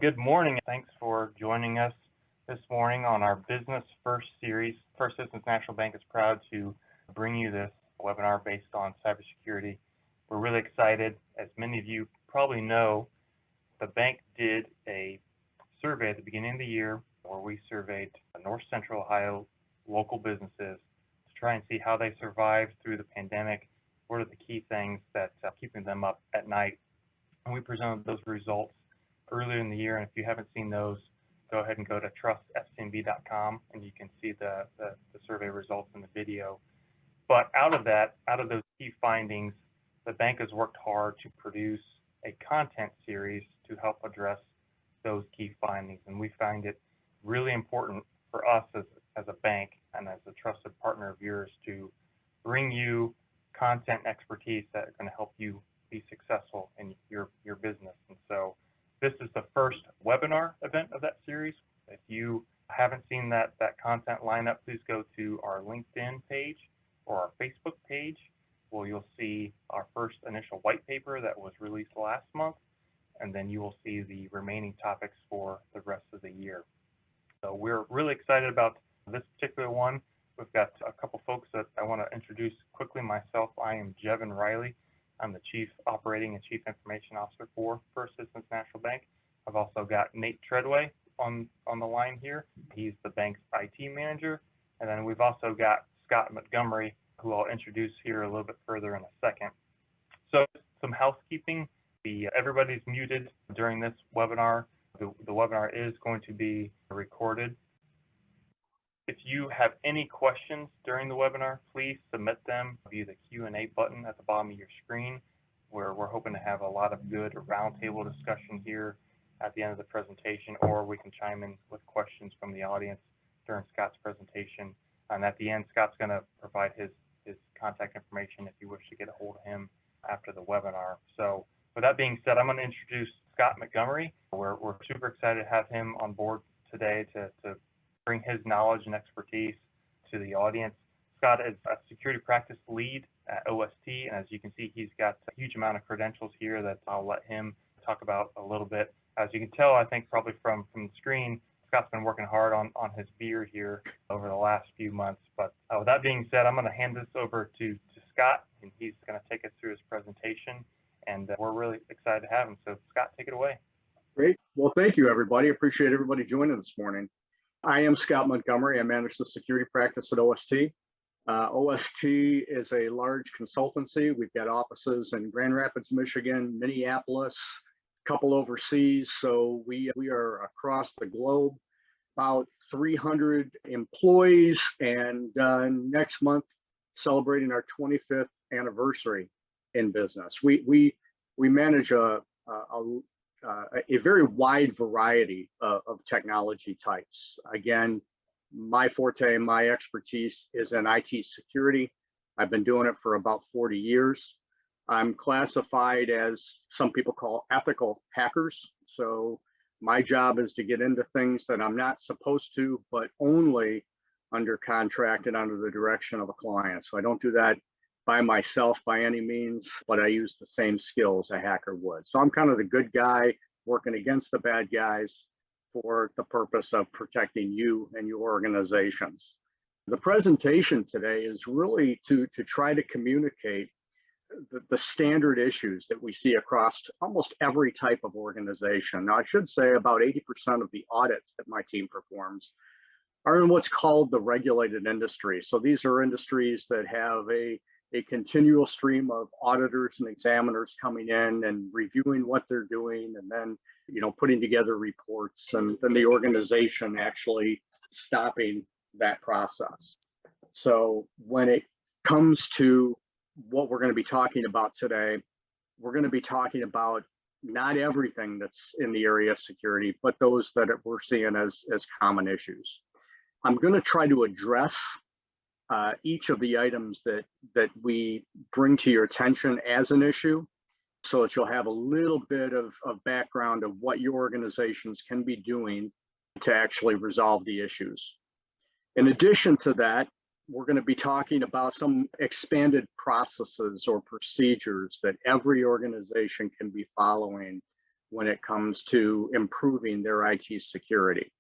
Good morning. Thanks for joining us this morning on our Business First series. First Citizens National Bank is proud to bring you this webinar based on cybersecurity. We're really excited. As many of you probably know, the bank did a survey at the beginning of the year where we surveyed North Central Ohio local businesses to try and see how they survived through the pandemic. What are the key things that keeping them up at night? And we presented those results earlier in the year, and if you haven't seen those, go ahead and go to trustfcmb.com and you can see the survey results in the video. But out of those key findings, the bank has worked hard to produce a content series to help address those key findings, and we find it really important for us as a bank and as a trusted partner of yours to bring you content expertise that are going to help you be successful in your business. And so this is the first webinar event of that series. If you haven't seen that content lineup, please go to our LinkedIn page or our Facebook page, where you'll see our first initial white paper that was released last month, and then you will see the remaining topics for the rest of the year. So we're really excited about this particular one. We've got a couple folks that I want to introduce quickly myself. I am Jevin Riley. I'm the Chief Operating and Chief Information Officer for First Citizens National Bank. I've also got Nate Treadway on the line here. He's the bank's IT manager. And then we've also got Scott Montgomery, who I'll introduce here a little bit further in a second. So some housekeeping. Everybody's muted during this webinar. The webinar is going to be recorded. If you have any questions during the webinar, please submit them via the Q&A button at the bottom of your screen, where we're hoping to have a lot of good roundtable discussion here at the end of the presentation, or we can chime in with questions from the audience during Scott's presentation. And at the end, Scott's going to provide his contact information if you wish to get a hold of him after the webinar. So with that being said, I'm going to introduce Scott Montgomery. We're super excited to have him on board today to bring his knowledge and expertise to the audience. Scott is a security practice lead at OST, and as you can see, he's got a huge amount of credentials here that I'll let him talk about a little bit. As you can tell, I think probably from the screen, Scott's been working hard on his beard here over the last few months. But with that being said, I'm going to hand this over to Scott, and he's going to take us through his presentation, and we're really excited to have him. So Scott, take it away. Great. Well, thank you, everybody. Appreciate everybody joining this morning. I am Scott Montgomery. I manage the security practice at OST. OST is a large consultancy. We've got offices in Grand Rapids, Michigan, Minneapolis, a couple overseas. So we are across the globe, about 300 employees, and next month celebrating our 25th anniversary in business. We manage a very wide variety of technology types. Again, my forte and my expertise is in IT security. I've been doing it for about 40 years. I'm classified as some people call ethical hackers. So my job is to get into things that I'm not supposed to, but only under contract and under the direction of a client. So I don't do that by myself by any means, but I use the same skills a hacker would. So I'm kind of the good guy working against the bad guys for the purpose of protecting you and your organizations. The presentation today is really to try to communicate the standard issues that we see across almost every type of organization. Now, I should say about 80% of the audits that my team performs are in what's called the regulated industry. So these are industries that have a continual stream of auditors and examiners coming in and reviewing what they're doing, and then putting together reports, and then the organization actually stopping that process. So when it comes to what we're going to be talking about today, we're going to be talking about not everything that's in the area of security, but those that we're seeing as common issues. I'm going to try to address each of the items that we bring to your attention as an issue, so that you'll have a little bit of background of what your organizations can be doing to actually resolve the issues. In addition to that, we're going to be talking about some expanded processes or procedures that every organization can be following when it comes to improving their IT security.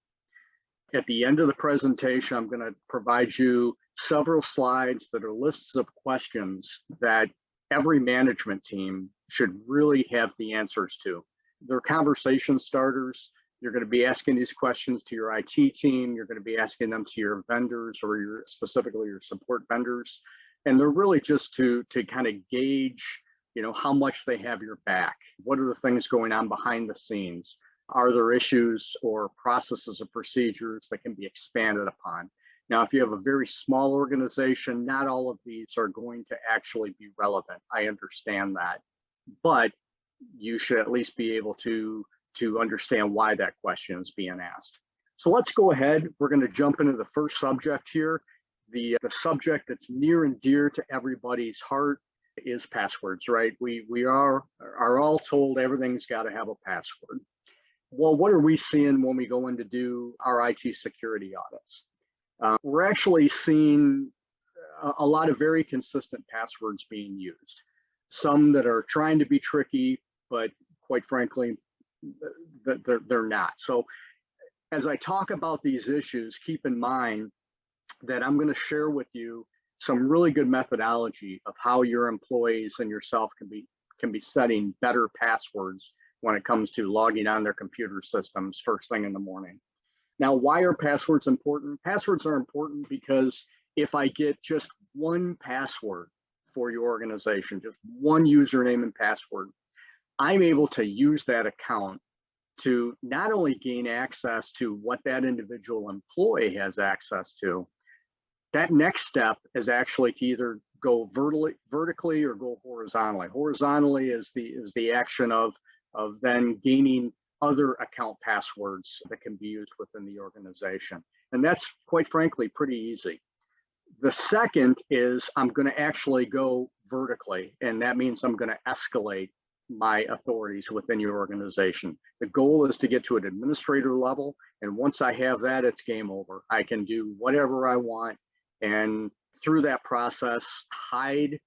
At the end of the presentation, I'm going to provide you several slides that are lists of questions that every management team should really have the answers to. They're conversation starters. You're going to be asking these questions to your IT team. You're going to be asking them to your vendors or specifically your support vendors. And they're really just to kind of gauge, how much they have your back. What are the things going on behind the scenes? Are there issues or processes or procedures that can be expanded upon? Now, if you have a very small organization, not all of these are going to actually be relevant. I understand that, but you should at least be able to understand why that question is being asked. So let's go ahead. We're going to jump into the first subject here. The subject that's near and dear to everybody's heart is passwords, right? We are all told everything's got to have a password. Well, what are we seeing when we go in to do our IT security audits? We're actually seeing a lot of very consistent passwords being used. Some that are trying to be tricky, but quite frankly, they're not. So as I talk about these issues, keep in mind that I'm going to share with you some really good methodology of how your employees and yourself can be setting better passwords when it comes to logging on their computer systems first thing in the morning. Now, why are passwords important? Passwords are important because if I get just one password for your organization, just one username and password, I'm able to use that account to not only gain access to what that individual employee has access to. That next step is actually to either go vertically or go horizontally. Horizontally is the action of then gaining other account passwords that can be used within the organization. And that's quite frankly pretty easy. The second is I'm going to actually go vertically, and that means I'm going to escalate my authorities within your organization. The goal is to get to an administrator level, and once I have that, it's game over. I can do whatever I want, and through that process, hide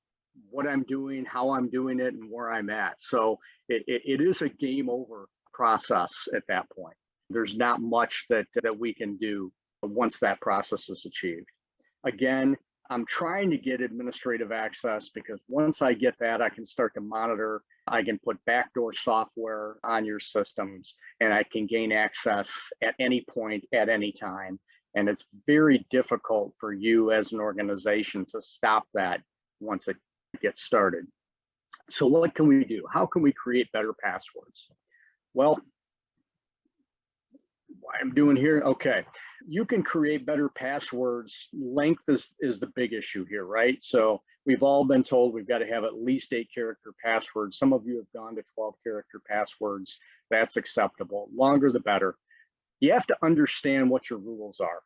what I'm doing, how I'm doing it, and where I'm at. So it is a game over process at that point. There's not much that we can do once that process is achieved. Again, I'm trying to get administrative access because once I get that, I can start to monitor. I can put backdoor software on your systems, and I can gain access at any point, at any time. And it's very difficult for you as an organization to stop that once it gets started. So what can we do? How can we create better passwords? Well, what I'm doing here, okay. You can create better passwords. Length is the big issue here, right? So we've all been told we've got to have at least 8-character passwords. Some of you have gone to 12-character passwords. That's acceptable. Longer the better. You have to understand what your rules are.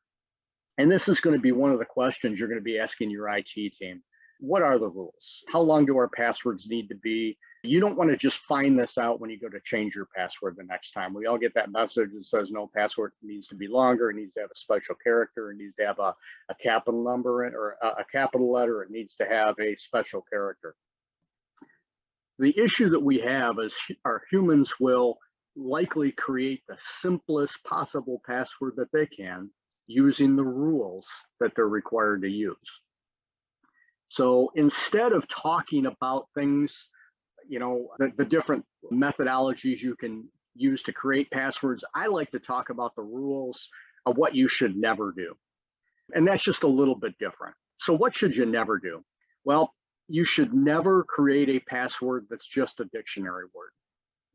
And this is going to be one of the questions you're going to be asking your IT team. What are the rules? How long do our passwords need to be? You don't want to just find this out when you go to change your password the next time. We all get that message that says no, password needs to be longer, it needs to have a special character, it needs to have a capital number or a capital letter, it needs to have a special character. The issue that we have is our humans will likely create the simplest possible password that they can using the rules that they're required to use. So instead of talking about things, the different methodologies you can use to create passwords, I like to talk about the rules of what you should never do. And that's just a little bit different. So what should you never do? Well, you should never create a password that's just a dictionary word.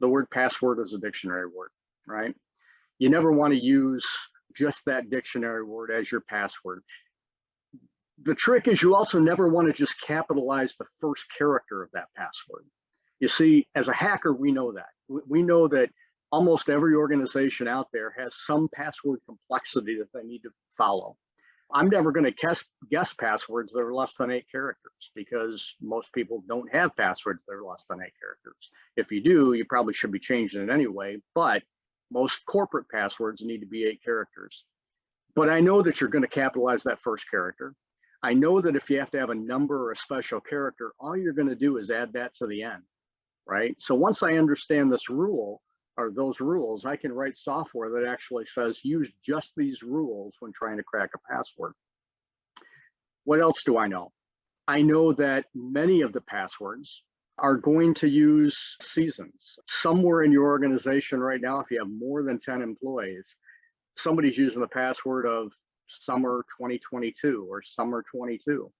The word password is a dictionary word, right? You never want to use just that dictionary word as your password. The trick is you also never want to just capitalize the first character of that password. You see, as a hacker, we know that. We know that almost every organization out there has some password complexity that they need to follow. I'm never going to guess passwords that are less than 8 characters because most people don't have passwords that are less than 8 characters. If you do, you probably should be changing it anyway, but most corporate passwords need to be 8 characters. But I know that you're going to capitalize that first character. I know that if you have to have a number or a special character, all you're going to do is add that to the end, right? So once I understand this rule, are those rules. I can write software that actually says use just these rules when trying to crack a password. What else do I know? I know that many of the passwords are going to use seasons. Somewhere in your organization right now, if you have more than 10 employees, somebody's using the password of summer 2022 or summer 22.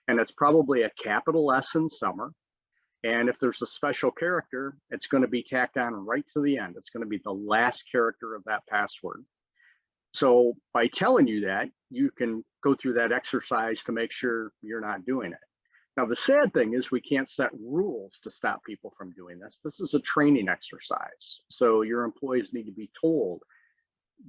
And it's probably a capital S in summer. And if there's a special character, it's going to be tacked on right to the end. It's going to be the last character of that password. So by telling you that, you can go through that exercise to make sure you're not doing it. Now, the sad thing is we can't set rules to stop people from doing this. This is a training exercise. So your employees need to be told,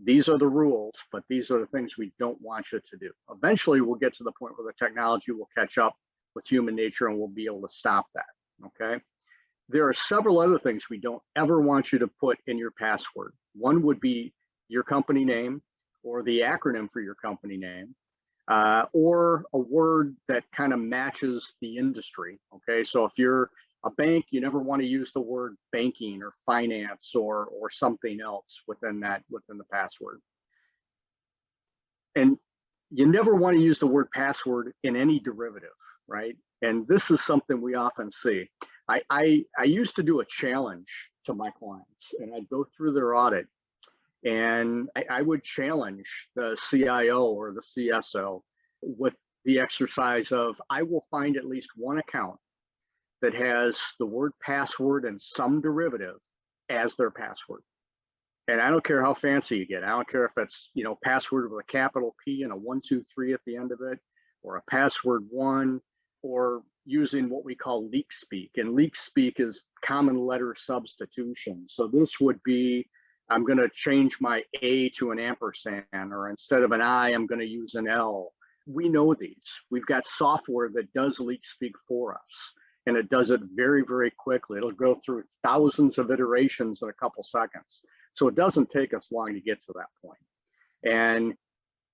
these are the rules, but these are the things we don't want you to do. Eventually, we'll get to the point where the technology will catch up with human nature and we'll be able to stop that, okay? There are several other things we don't ever want you to put in your password. One would be your company name or the acronym for your company name, or a word that kind of matches the industry, okay? So if you're a bank, you never want to use the word banking or finance or something else within the password. And you never want to use the word password in any derivative, right? And this is something we often see. I used to do a challenge to my clients, and I'd go through their audit, and I would challenge the CIO or the CSO with the exercise of, I will find at least one account that has the word password and some derivative as their password. And I don't care how fancy you get. I don't care if it's, password with a capital P and a 1, 2, 3 at the end of it, or a password one, or using what we call leak speak. And leak speak is common letter substitution. So this would be, I'm going to change my A to an ampersand, or instead of an I, I'm going to use an L. We know these. We've got software that does leak speak for us. And it does it very, very quickly. It'll go through thousands of iterations in a couple seconds. So it doesn't take us long to get to that point. And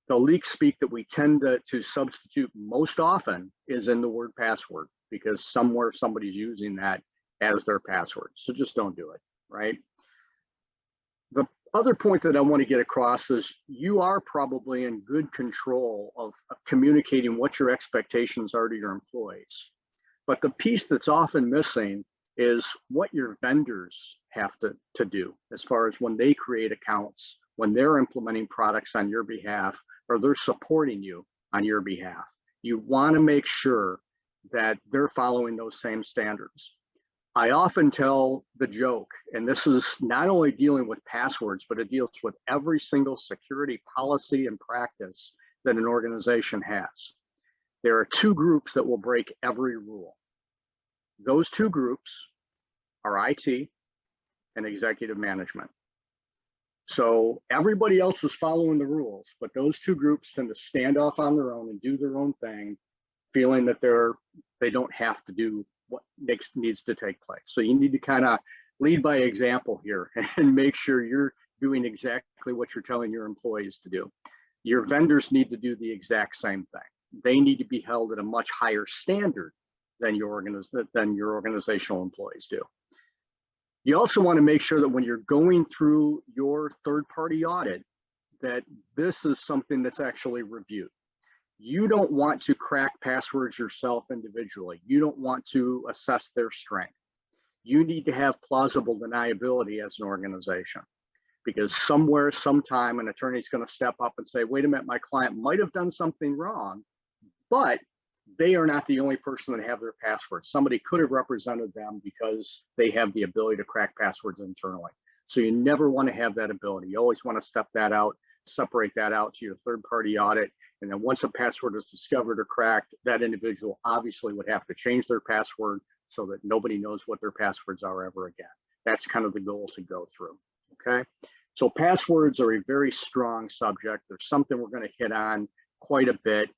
the leak speak that we tend to substitute most often is in the word password, because somewhere somebody's using that as their password. So just don't do it, right? The other point that I want to get across is you are probably in good control of communicating what your expectations are to your employees. But the piece that's often missing is what your vendors have to do as far as when they create accounts, when they're implementing products on your behalf, or they're supporting you on your behalf. You want to make sure that they're following those same standards. I often tell the joke, and this is not only dealing with passwords, but it deals with every single security policy and practice that an organization has. There are two groups that will break every rule. Those two groups are IT and executive management. So everybody else is following the rules, but those two groups tend to stand off on their own and do their own thing, feeling that they don't have to do what needs to take place. So you need to kind of lead by example here and make sure you're doing exactly what you're telling your employees to do. Your vendors need to do the exact same thing. They need to be held at a much higher standard than your organizational employees do. You also want to make sure that when you're going through your third-party audit, that this is something that's actually reviewed. You don't want to crack passwords yourself individually. You don't want to assess their strength. You need to have plausible deniability as an organization, because somewhere, sometime, an attorney's going to step up and say, wait a minute, my client might have done something wrong, but they are not the only person that have their passwords. Somebody could have represented them because they have the ability to crack passwords internally. So you never want to have that ability. You always want to separate that out to your third-party audit. And then once a password is discovered or cracked, that individual obviously would have to change their password so that nobody knows what their passwords are ever again. That's kind of the goal to go through, okay? So passwords are a very strong subject. There's something we're going to hit on quite a bit.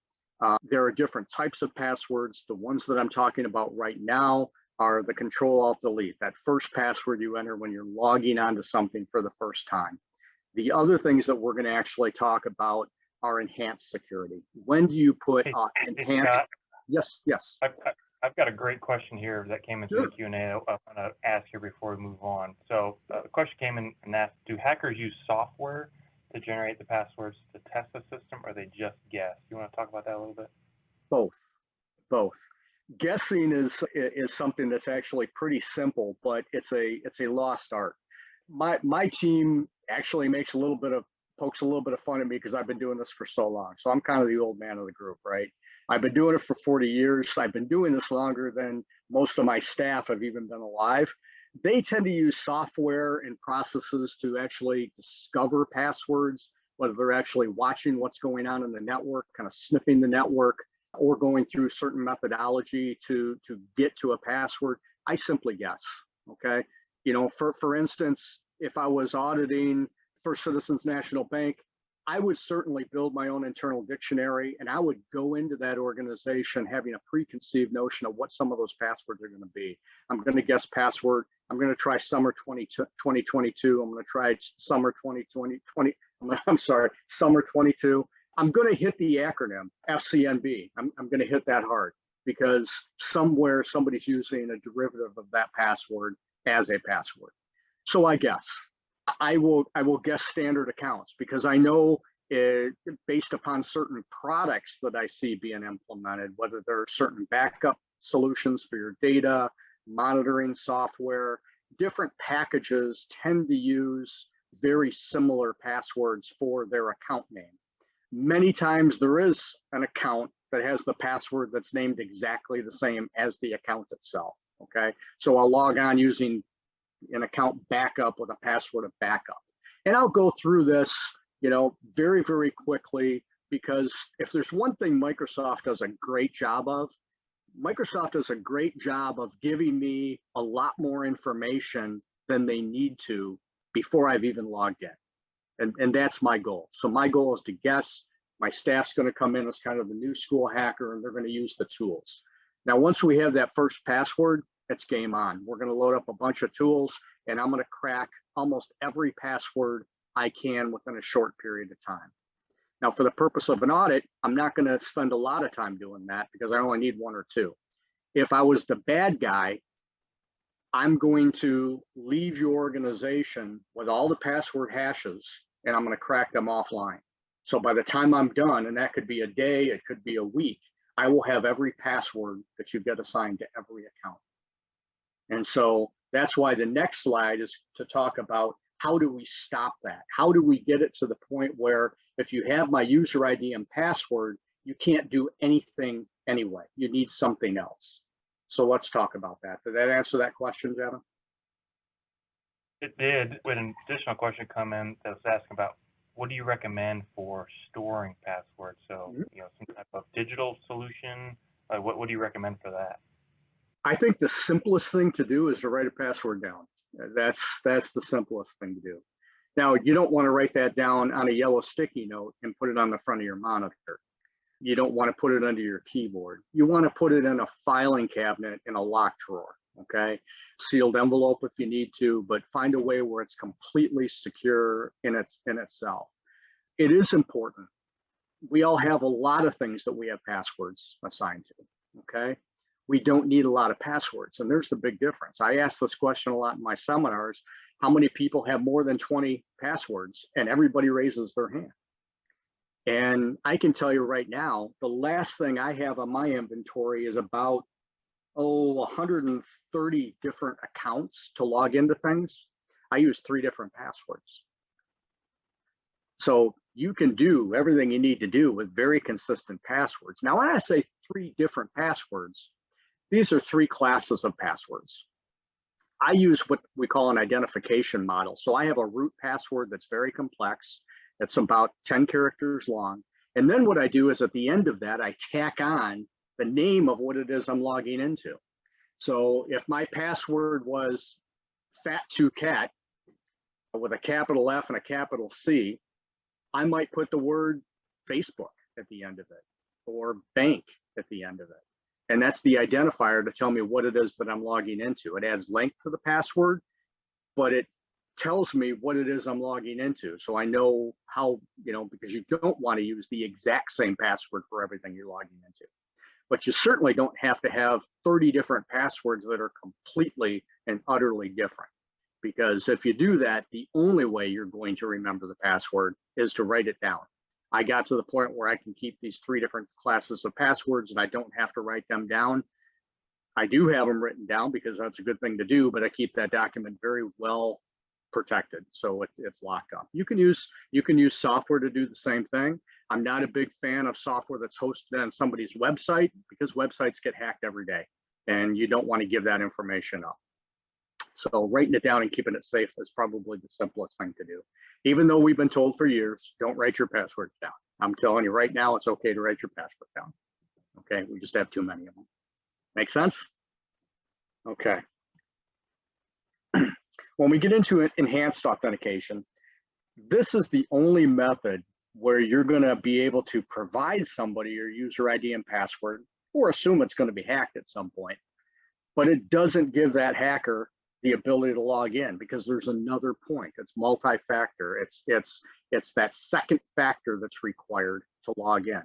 There are different types of passwords. The ones that I'm talking about right now are the Control-Alt-Delete, that first password you enter when you're logging onto something for the first time. The other things that we're going to actually talk about are enhanced security. When do you put enhanced? Scott, Yes. I've got a great question here that came into the Sure. Q&A I want to ask here before we move on. So the question came in and asked, do hackers use software to generate the passwords to test the system, or they just guess? You want to talk about that a little bit? Both, both. Guessing is something that's actually pretty simple, but it's a lost art. My team actually pokes a little bit of fun at me because I've been doing this for so long. So I'm kind of the old man of the group, right? I've been doing it for 40 years. I've been doing this longer than most of my staff have even been alive. They tend to use software and processes to actually discover passwords, whether they're actually watching what's going on in the network, kind of sniffing the network, or going through certain methodology to get to a password. I simply guess. Okay. For instance, if I was auditing First Citizens National Bank, I would certainly build my own internal dictionary, and I would go into that organization having a preconceived notion of what some of those passwords are going to be. I'm going to guess password. I'm going to try summer 2022. I'm going to try summer 2020. I'm sorry, summer 22. I'm going to hit the acronym FCNB. I'm going to hit that hard because somewhere somebody's using a derivative of that password as a password. So I guess I will guess standard accounts because I know based upon certain products that I see being implemented, whether there are certain backup solutions for your data, monitoring software, different packages tend to use very similar passwords for their account name. Many times there is an account that has the password that's named exactly the same as the account itself. Okay, so I'll log on using an account backup with a password of backup. And I'll go through this, very, very quickly, because if there's one thing Microsoft does a great job of, Microsoft does a great job of giving me a lot more information than they need to before I've even logged in. And that's my goal. So my goal is to guess. My staff's going to come in as kind of the new school hacker, and they're going to use the tools. Now, once we have that first password, it's game on. We're going to load up a bunch of tools, and I'm going to crack almost every password I can within a short period of time. Now, for the purpose of an audit, I'm not going to spend a lot of time doing that because I only need one or two. If I was the bad guy, I'm going to leave your organization with all the password hashes, and I'm going to crack them offline. So by the time I'm done, and that could be a day, it could be a week, I will have every password that you get assigned to every account. And so that's why the next slide is to talk about how do we stop that? How do we get it to the point where if you have my user ID and password, you can't do anything anyway. You need something else. So let's talk about that. Did that answer that question, Devin? It did. With an additional question come in that was asking about what do you recommend for storing passwords? So, some type of digital solution. What do you recommend for that? I think the simplest thing to do is to write a password down. That's the simplest thing to do. Now, you don't want to write that down on a yellow sticky note and put it on the front of your monitor. You don't want to put it under your keyboard. You want to put it in a filing cabinet in a locked drawer, okay? Sealed envelope if you need to, but find a way where it's completely secure in itself. It is important. We all have a lot of things that we have passwords assigned to, okay? We don't need a lot of passwords, and there's the big difference. I ask this question a lot in my seminars, how many people have more than 20 passwords? And everybody raises their hand. And I can tell you right now, the last thing I have on my inventory is about, 130 different accounts to log into things. I use 3 different passwords. So you can do everything you need to do with very consistent passwords. Now, when I say 3 different passwords, these are 3 classes of passwords. I use what we call an identification model. So I have a root password that's very complex. It's about 10 characters long. And then what I do is at the end of that, I tack on the name of what it is I'm logging into. So if my password was fat2cat with a capital F and a capital C, I might put the word Facebook at the end of it or bank at the end of it. And that's the identifier to tell me what it is that I'm logging into. It adds length to the password, but it tells me what it is I'm logging into. So I know how, because you don't want to use the exact same password for everything you're logging into. but you certainly don't have to have 30 different passwords that are completely and utterly different. Because if you do that, the only way you're going to remember the password is to write it down. I got to the point where I can keep these 3 different classes of passwords and I don't have to write them down. I do have them written down because that's a good thing to do, but I keep that document very well protected, so it's locked up. You can use software to do the same thing. I'm not a big fan of software that's hosted on somebody's website because websites get hacked every day, and you don't want to give that information up. So writing it down and keeping it safe is probably the simplest thing to do. Even though we've been told for years, don't write your passwords down. I'm telling you right now, it's okay to write your password down. Okay, we just have too many of them. Make sense? Okay. When we get into enhanced authentication, this is the only method where you're going to be able to provide somebody your user ID and password, or assume it's going to be hacked at some point. But it doesn't give that hacker the ability to log in, because there's another point. It's multi-factor. It's that second factor that's required to log in.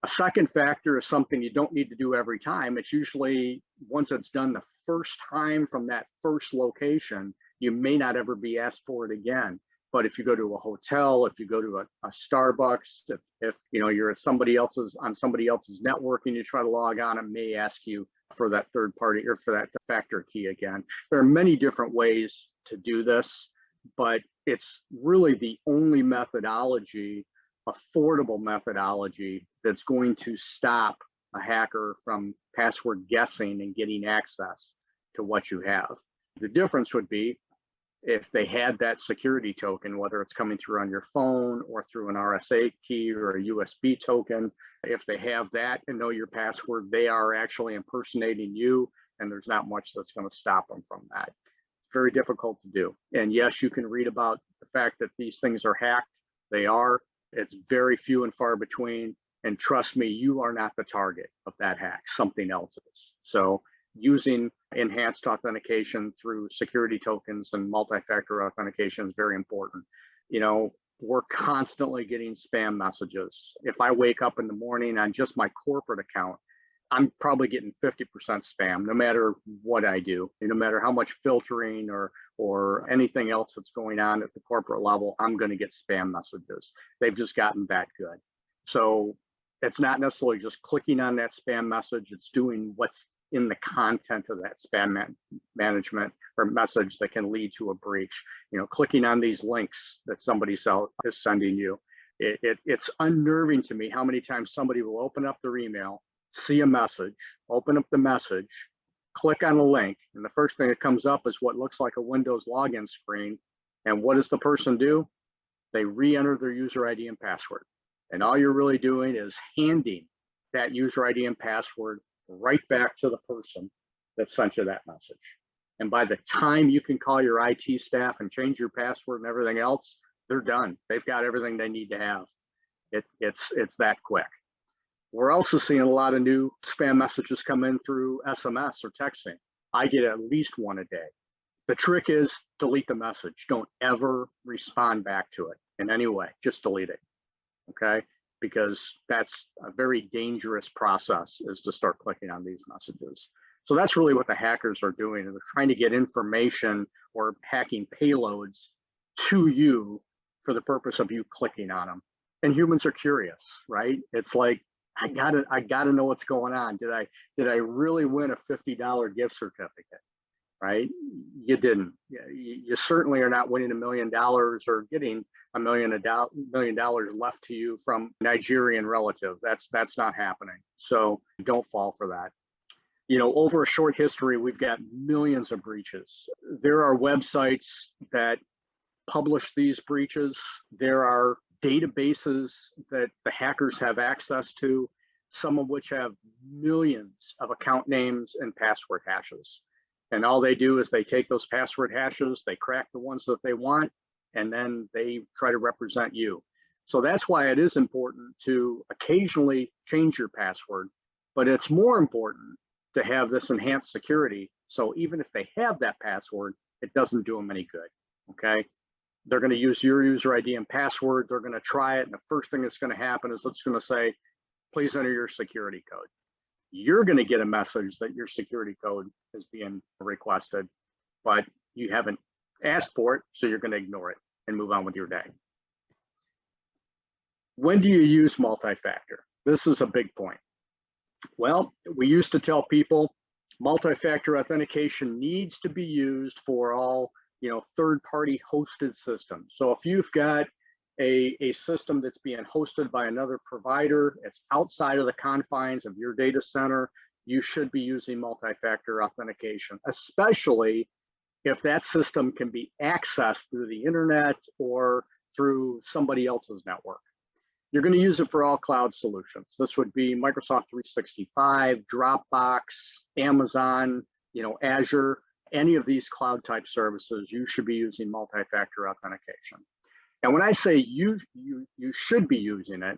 A second factor is something you don't need to do every time. It's usually once it's done the first time from that first location, you may not ever be asked for it again. But if you go to a hotel, if you go to a Starbucks, if you know you're at somebody else's network and you try to log on, it may ask you for that third party or for that factor key again. There are many different ways to do this, but it's really the only methodology, affordable methodology, that's going to stop a hacker from password guessing and getting access to what you have. The difference would be if they had that security token, whether it's coming through on your phone or through an RSA key or a USB token. If they have that and know your password, they are actually impersonating you, and there's not much that's going to stop them from that. It's very difficult to do. And yes, you can read about the fact that these things are hacked. They are. It's very few and far between. And trust me, you are not the target of that hack. Something else is. So using enhanced authentication through security tokens and multi-factor authentication is very important. You know, we're constantly getting spam messages. If I wake up in the morning on just my corporate account, I'm probably getting 50% spam, no matter what I do, no matter how much filtering or anything else that's going on at the corporate level, I'm going to get spam messages. They've just gotten that good. So it's not necessarily just clicking on that spam message, it's doing what's in the content of that spam management or message that can lead to a breach. You know, clicking on these links that somebody is sending you. It's unnerving to me how many times somebody will open up their email, see a message, open up the message, click on a link, and the first thing that comes up is what looks like a Windows login screen. And what does the person do? They re-enter their user ID and password. And all you're really doing is handing that user ID and password right back to the person that sent you that message. And by the time you can call your IT staff and change your password and everything else, they're done. They've got everything they need to have. It's that quick. We're also seeing a lot of new spam messages come in through SMS or texting. I get at least one a day. The trick is delete the message. Don't ever respond back to it in any way. Just delete it. Okay? Because that's a very dangerous process, is to start clicking on these messages. So that's really what the hackers are doing. They're trying to get information or hacking payloads to you for the purpose of you clicking on them. And humans are curious, right? It's like, I gotta know what's going on. Did I really win a $50 gift certificate? Right? You didn't. You certainly are not winning $1 million or getting $1 million left to you from a Nigerian relative. That's not happening. So don't fall for that. You know, over a short history, we've got millions of breaches. There are websites that publish these breaches. There are databases that the hackers have access to, some of which have millions of account names and password hashes. And all they do is they take those password hashes, they crack the ones that they want, and then they try to represent you. So that's why it is important to occasionally change your password, but it's more important to have this enhanced security. So even if they have that password, it doesn't do them any good, okay? They're gonna use your user ID and password, they're gonna try it, and the first thing that's gonna happen is it's gonna say, please enter your security code. you're going to get a message that your security code is being requested, but you haven't asked for it, so you're going to ignore it and move on with your day. When do you use multi-factor? This is a big point. Well, we used to tell people multi-factor authentication needs to be used for all, third-party hosted systems. So if you've got a system that's being hosted by another provider, it's outside of the confines of your data center, you should be using multi-factor authentication, especially if that system can be accessed through the internet or through somebody else's network. You're going to use it for all cloud solutions. This would be Microsoft 365, Dropbox, Amazon, Azure, any of these cloud type services, you should be using multi-factor authentication. And when I say you should be using it,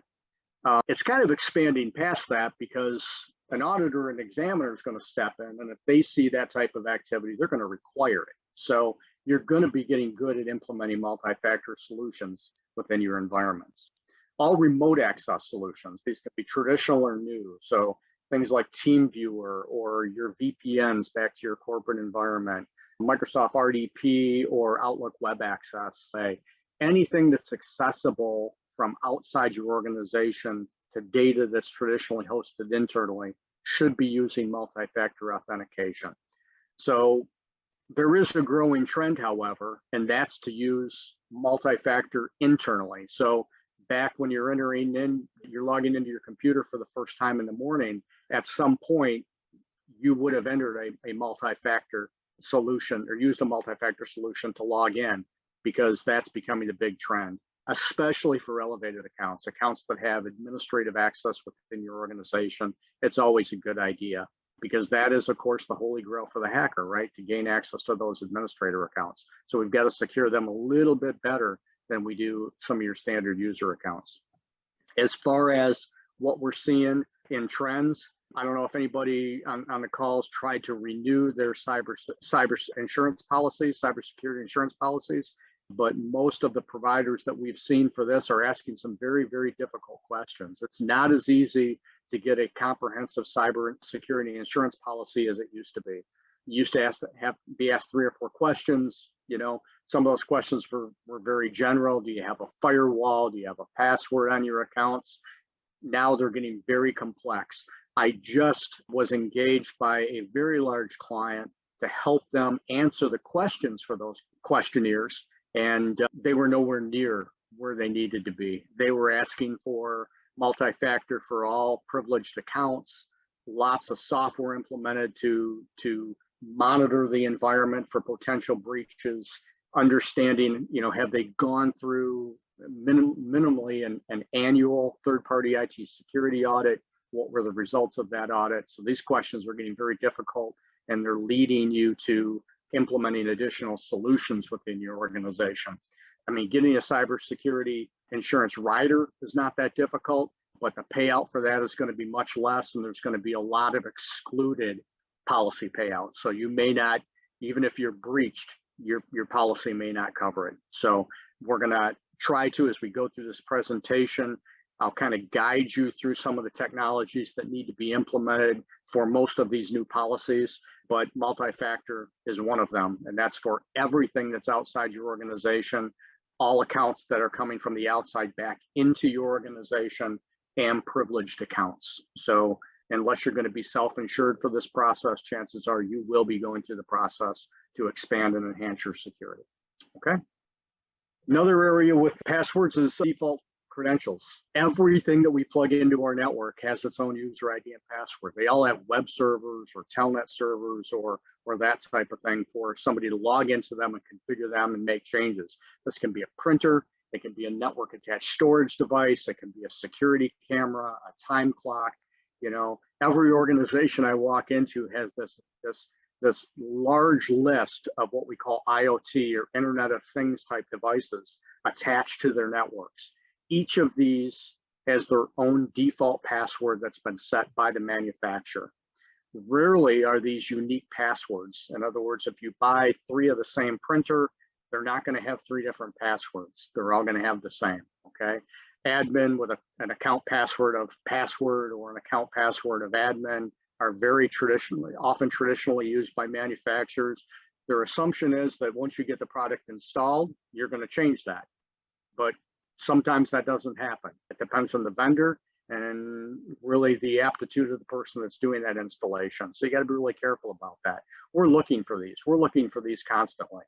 it's kind of expanding past that, because an auditor and examiner is going to step in, and if they see that type of activity, they're going to require it. So you're going to be getting good at implementing multi-factor solutions within your environments. All remote access solutions, these can be traditional or new. So things like TeamViewer or your VPNs back to your corporate environment, Microsoft RDP or Outlook Web Access, say, anything that's accessible from outside your organization to data that's traditionally hosted internally should be using multi-factor authentication. So there is a growing trend, however, and that's to use multi-factor internally. So back when you're you're logging into your computer for the first time in the morning, at some point, you would have entered a multi-factor solution or used a multi-factor solution to log in, because that's becoming a big trend, especially for elevated accounts that have administrative access within your organization. It's always a good idea, because that is, of course, the holy grail for the hacker, right? To gain access to those administrator accounts. So we've got to secure them a little bit better than we do some of your standard user accounts. As far as what we're seeing in trends, I don't know if anybody on the calls tried to renew their cyber insurance policies, cybersecurity insurance policies, but most of the providers that we've seen for this are asking some very, very difficult questions. It's not as easy to get a comprehensive cyber security insurance policy as it used to be. You used to be asked 3 or 4 questions. Some of those questions were very general. Do you have a firewall? Do you have a password on your accounts? Now they're getting very complex. I just was engaged by a very large client to help them answer the questions for those questionnaires, and they were nowhere near where they needed to be. They were asking for multi-factor for all privileged accounts, lots of software implemented to monitor the environment for potential breaches, understanding, have they gone through minimally an annual third-party IT security audit? What were the results of that audit? So these questions are getting very difficult, and they're leading you to implementing additional solutions within your organization. I mean, getting a cybersecurity insurance rider is not that difficult, but the payout for that is going to be much less, and there's going to be a lot of excluded policy payouts. So you may not, even if you're breached, your policy may not cover it. So we're going to try to, as we go through this presentation, I'll kind of guide you through some of the technologies that need to be implemented for most of these new policies, but multi-factor is one of them. And that's for everything that's outside your organization, all accounts that are coming from the outside back into your organization, and privileged accounts. So unless you're going to be self-insured for this process, chances are you will be going through the process to expand and enhance your security. Okay. Another area with passwords is default credentials. Everything that we plug into our network has its own user ID and password. They all have web servers or telnet servers or that type of thing for somebody to log into them and configure them and make changes. This can be a printer, it can be a network attached storage device, it can be a security camera, a time clock. Every organization I walk into has this large list of what we call IoT or Internet of Things type devices attached to their networks. Each of these has their own default password that's been set by the manufacturer. Rarely are these unique passwords. In other words, if you buy 3 of the same printer, they're not going to have 3 different passwords. They're all going to have the same, okay? Admin with an account password of password or an account password of admin are very often traditionally used by manufacturers. Their assumption is that once you get the product installed, you're going to change that. But sometimes that doesn't happen. It depends on the vendor and really the aptitude of the person that's doing that installation. So you got to be really careful about that. We're looking for these. We're looking for these constantly.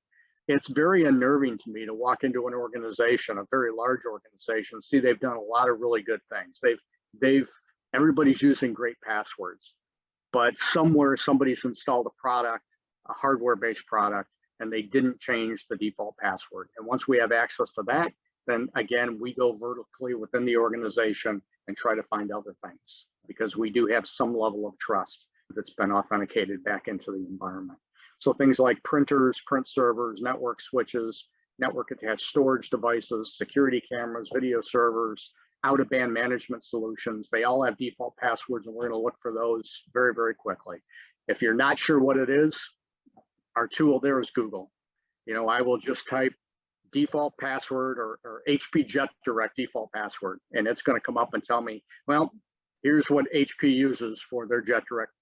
It's very unnerving to me to walk into an organization, a very large organization, see they've done a lot of really good things. Everybody's using great passwords, but somewhere somebody's installed a product, a hardware-based product, and they didn't change the default password. And once we have access to that, then again, we go vertically within the organization and try to find other things, because we do have some level of trust that's been authenticated back into the environment. So things like printers, print servers, network switches, network attached storage devices, security cameras, video servers, out-of-band management solutions, they all have default passwords, and we're going to look for those very, very quickly. If you're not sure what it is, our tool there is Google. I will just type default password or HP Jet Direct default password, and it's going to come up and tell me, well, here's what HP uses for their Jet Direct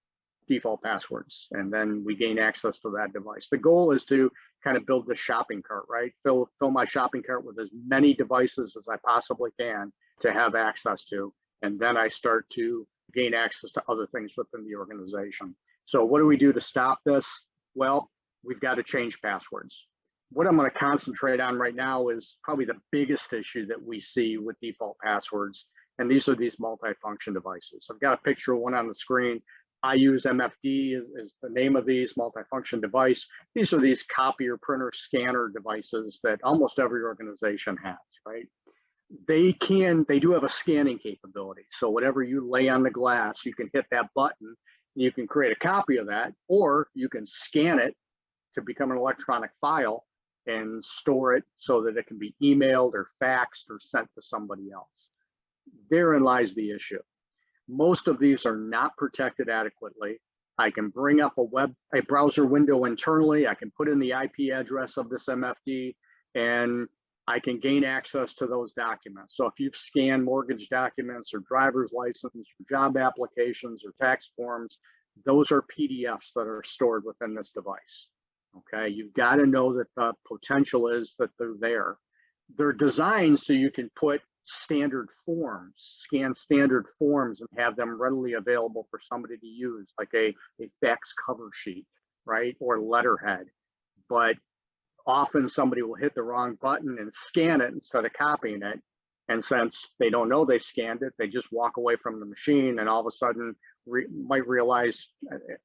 default passwords, and then we gain access to that device. The goal is to kind of build the shopping cart, right? Fill my shopping cart with as many devices as I possibly can to have access to, and then I start to gain access to other things within the organization. So what do we do to stop this? Well, we've got to change passwords. What I'm going to concentrate on right now is probably the biggest issue that we see with default passwords, and these are these multifunction devices. I've got a picture of one on the screen. I use MFD is the name of these multifunction device. These are these copier, printer, scanner devices that almost every organization has, right? They do have a scanning capability. So whatever you lay on the glass, you can hit that button, you can create a copy of that, or you can scan it to become an electronic file and store it so that it can be emailed or faxed or sent to somebody else. Therein lies the issue. Most of these are not protected adequately. I can bring up a browser window internally. I can put in the IP address of this MFD, and I can gain access to those documents. So if you've scanned mortgage documents or driver's license or job applications or tax forms, those are PDFs that are stored within this device. Okay, you've got to know that the potential is that they're there. They're designed so you can put standard forms, scan standard forms, and have them readily available for somebody to use, like a fax cover sheet, right, or letterhead. But often somebody will hit the wrong button and scan it instead of copying it. And since they don't know they scanned it, they just walk away from the machine, and all of a sudden might realize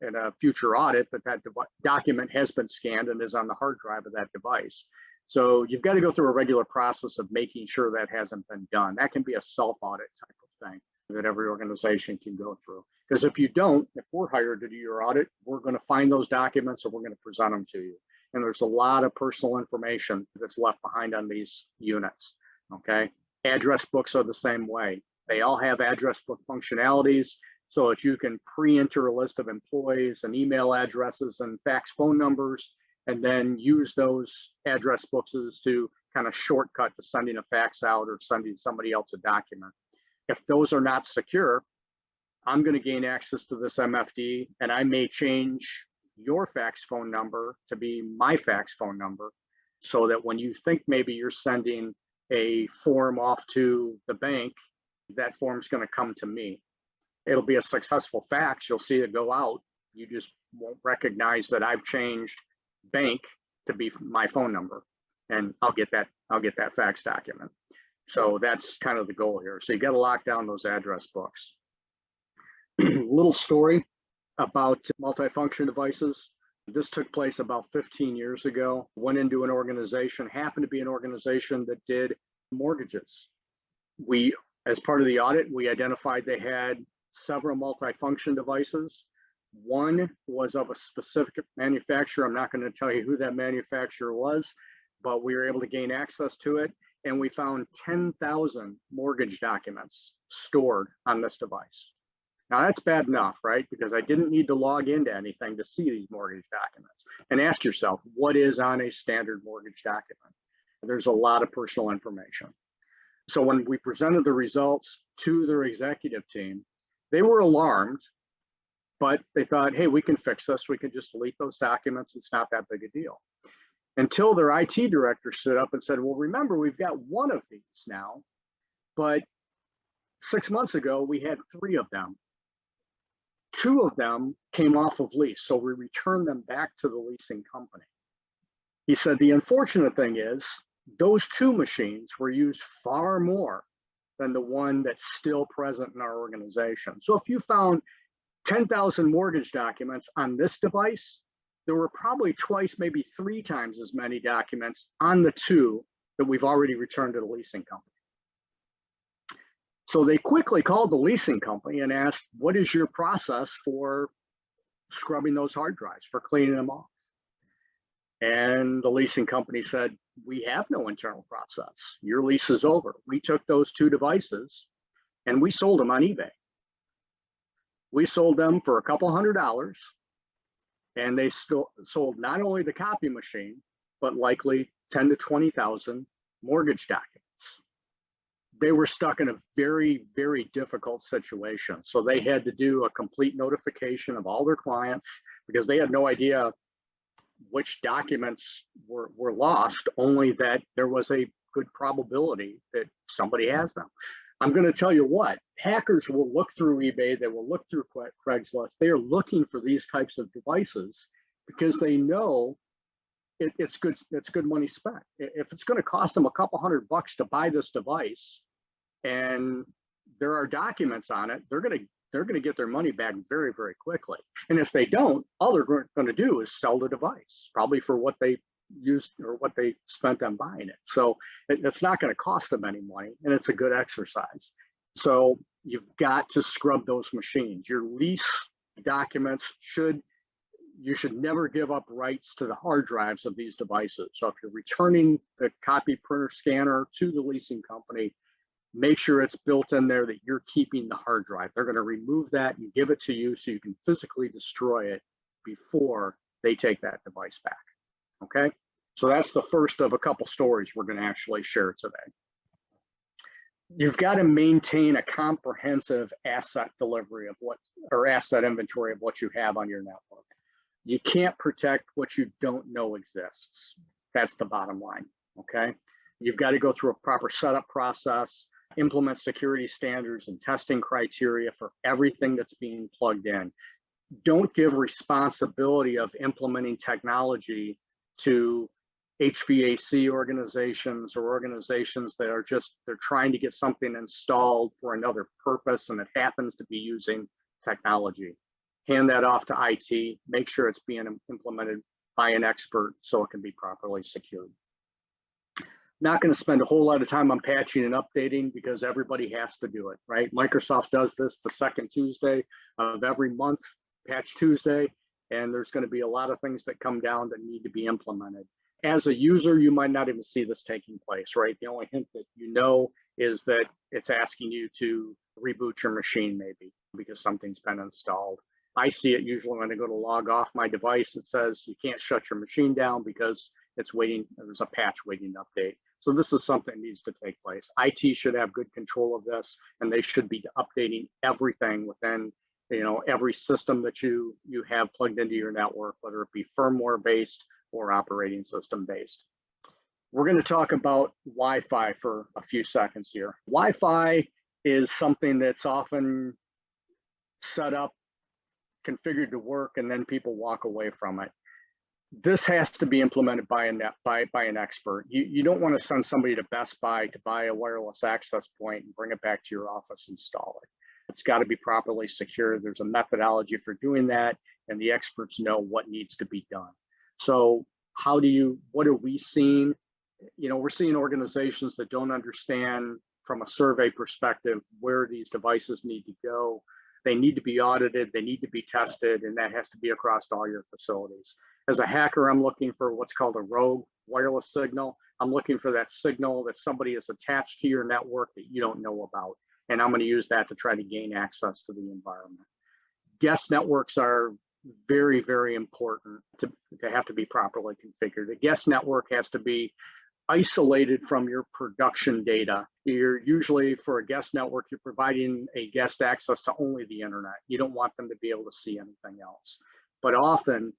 in a future audit that document has been scanned and is on the hard drive of that device. So you've got to go through a regular process of making sure that hasn't been done. That can be a self-audit type of thing that every organization can go through. Because if you don't, if we're hired to do your audit, we're going to find those documents and we're going to present them to you. And there's a lot of personal information that's left behind on these units, okay? Address books are the same way. They all have address book functionalities so that you can pre-enter a list of employees and email addresses and fax phone numbers, and then use those address books to kind of shortcut to sending a fax out or sending somebody else a document. If those are not secure, I'm going to gain access to this MFD, and I may change your fax phone number to be my fax phone number, so that when you think maybe you're sending a form off to the bank, that form's going to come to me. It'll be a successful fax. You'll see it go out. You just won't recognize that I've changed bank to be my phone number, and I'll get that fax document. So that's kind of the goal here. So you got to lock down those address books. Little story about multifunction devices. This took place about 15 years ago. Went into an organization, happened to be an organization that did mortgages. As part of the audit, we identified they had several multifunction devices. One was of a specific manufacturer. I'm not going to tell you who that manufacturer was, but we were able to gain access to it. And we found 10,000 mortgage documents stored on this device. Now that's bad enough, right? Because I didn't need to log into anything to see these mortgage documents. And ask yourself, what is on a standard mortgage document? There's a lot of personal information. So when we presented the results to their executive team, they were alarmed But they thought, hey, we can fix this. We can just delete those documents. It's not that big a deal. Until their IT director stood up and said, well, remember, we've got one of these now, but 6 months ago, we had 3 of them. 2 of them came off of lease, so we returned them back to the leasing company. He said, the unfortunate thing is those 2 machines were used far more than the one that's still present in our organization. So if you found 10,000 mortgage documents on this device, there were probably twice, maybe 3 times as many documents on the 2 that we've already returned to the leasing company. So they quickly called the leasing company and asked, what is your process for scrubbing those hard drives, for cleaning them off? And the leasing company said, we have no internal process. Your lease is over. We took those 2 devices and we sold them on eBay. We sold them for a couple $100, and they still sold not only the copy machine, but likely 10 to 20,000 mortgage documents. They were stuck in a very, very difficult situation. So they had to do a complete notification of all their clients because they had no idea which documents were lost, only that there was a good probability that somebody has them. I'm going to tell you what, hackers will look through eBay, they will look through Craigslist. They are looking for these types of devices because they know it's good money spent. If it's going to cost them a couple $100 to buy this device and there are documents on it, they're going to get their money back very, very quickly. And if they don't, all they're going to do is sell the device, probably for what they used or what they spent on buying it. So it's not going to cost them any money, and it's a good exercise. So you've got to scrub those machines. Your lease documents you should never give up rights to the hard drives of these devices. So if you're returning the copy printer scanner to the leasing company, make sure it's built in there that you're keeping the hard drive. They're going to remove that and give it to you so you can physically destroy it before they take that device back. Okay, so that's the first of a couple stories we're going to actually share today. You've got to maintain a comprehensive asset delivery of asset inventory of what you have on your network. You can't protect what you don't know exists. That's the bottom line, okay? You've got to go through a proper setup process, implement security standards and testing criteria for everything that's being plugged in. Don't give responsibility of implementing technology to HVAC organizations or organizations that are they're trying to get something installed for another purpose and it happens to be using technology. Hand that off to IT, make sure it's being implemented by an expert so it can be properly secured. Not going to spend a whole lot of time on patching and updating because everybody has to do it, right? Microsoft does this the second Tuesday of every month, Patch Tuesday, and there's going to be a lot of things that come down that need to be implemented. As a user, you might not even see this taking place, right? The only hint that you know is that it's asking you to reboot your machine maybe because something's been installed. I see it usually when I go to log off my device, it says you can't shut your machine down because it's waiting, there's a patch waiting to update. So this is something that needs to take place. IT should have good control of this, and they should be updating everything within every system that you have plugged into your network, whether it be firmware based or operating system based. We're going to talk about Wi-Fi for a few seconds here. Wi-Fi is something that's often set up, configured to work, and then people walk away from it. This has to be implemented by an expert. You don't want to send somebody to Best Buy to buy a wireless access point and bring it back to your office and install it. It's got to be properly secured. There's a methodology for doing that, and the experts know what needs to be done. So what are we seeing? We're seeing organizations that don't understand from a survey perspective where these devices need to go. They need to be audited, they need to be tested, and that has to be across all your facilities. As a hacker, I'm looking for what's called a rogue wireless signal. I'm looking for that signal that somebody is attached to your network that you don't know about. And I'm going to use that to try to gain access to the environment. Guest networks are very, very important to have to be properly configured. The guest network has to be isolated from your production data. You're usually, for a guest network, you're providing a guest access to only the internet. You don't want them to be able to see anything else. But often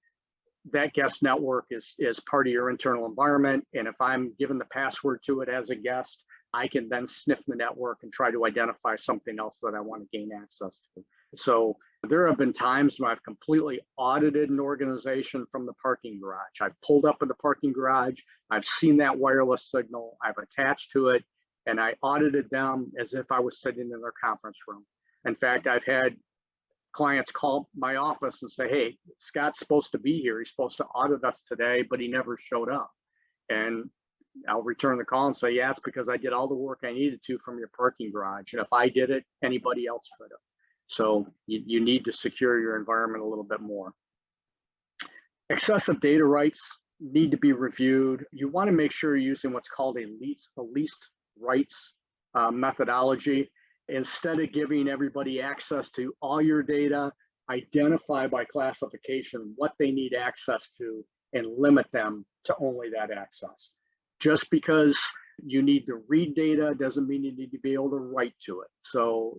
that guest network is part of your internal environment. And if I'm given the password to it as a guest, I can then sniff the network and try to identify something else that I want to gain access to. So there have been times when I've completely audited an organization from the parking garage. I've pulled up in the parking garage, I've seen that wireless signal, I've attached to it, and I audited them as if I was sitting in their conference room. In fact, I've had clients call my office and say, hey, Scott's supposed to be here. He's supposed to audit us today, but he never showed up. And I'll return the call and say, yeah, it's because I did all the work I needed to from your parking garage. And if I did it, anybody else could have. So you need to secure your environment a little bit more. Excessive data rights need to be reviewed. You want to make sure you're using what's called a least rights methodology. Instead of giving everybody access to all your data, identify by classification what they need access to and limit them to only that access. Just because you need to read data doesn't mean you need to be able to write to it. So,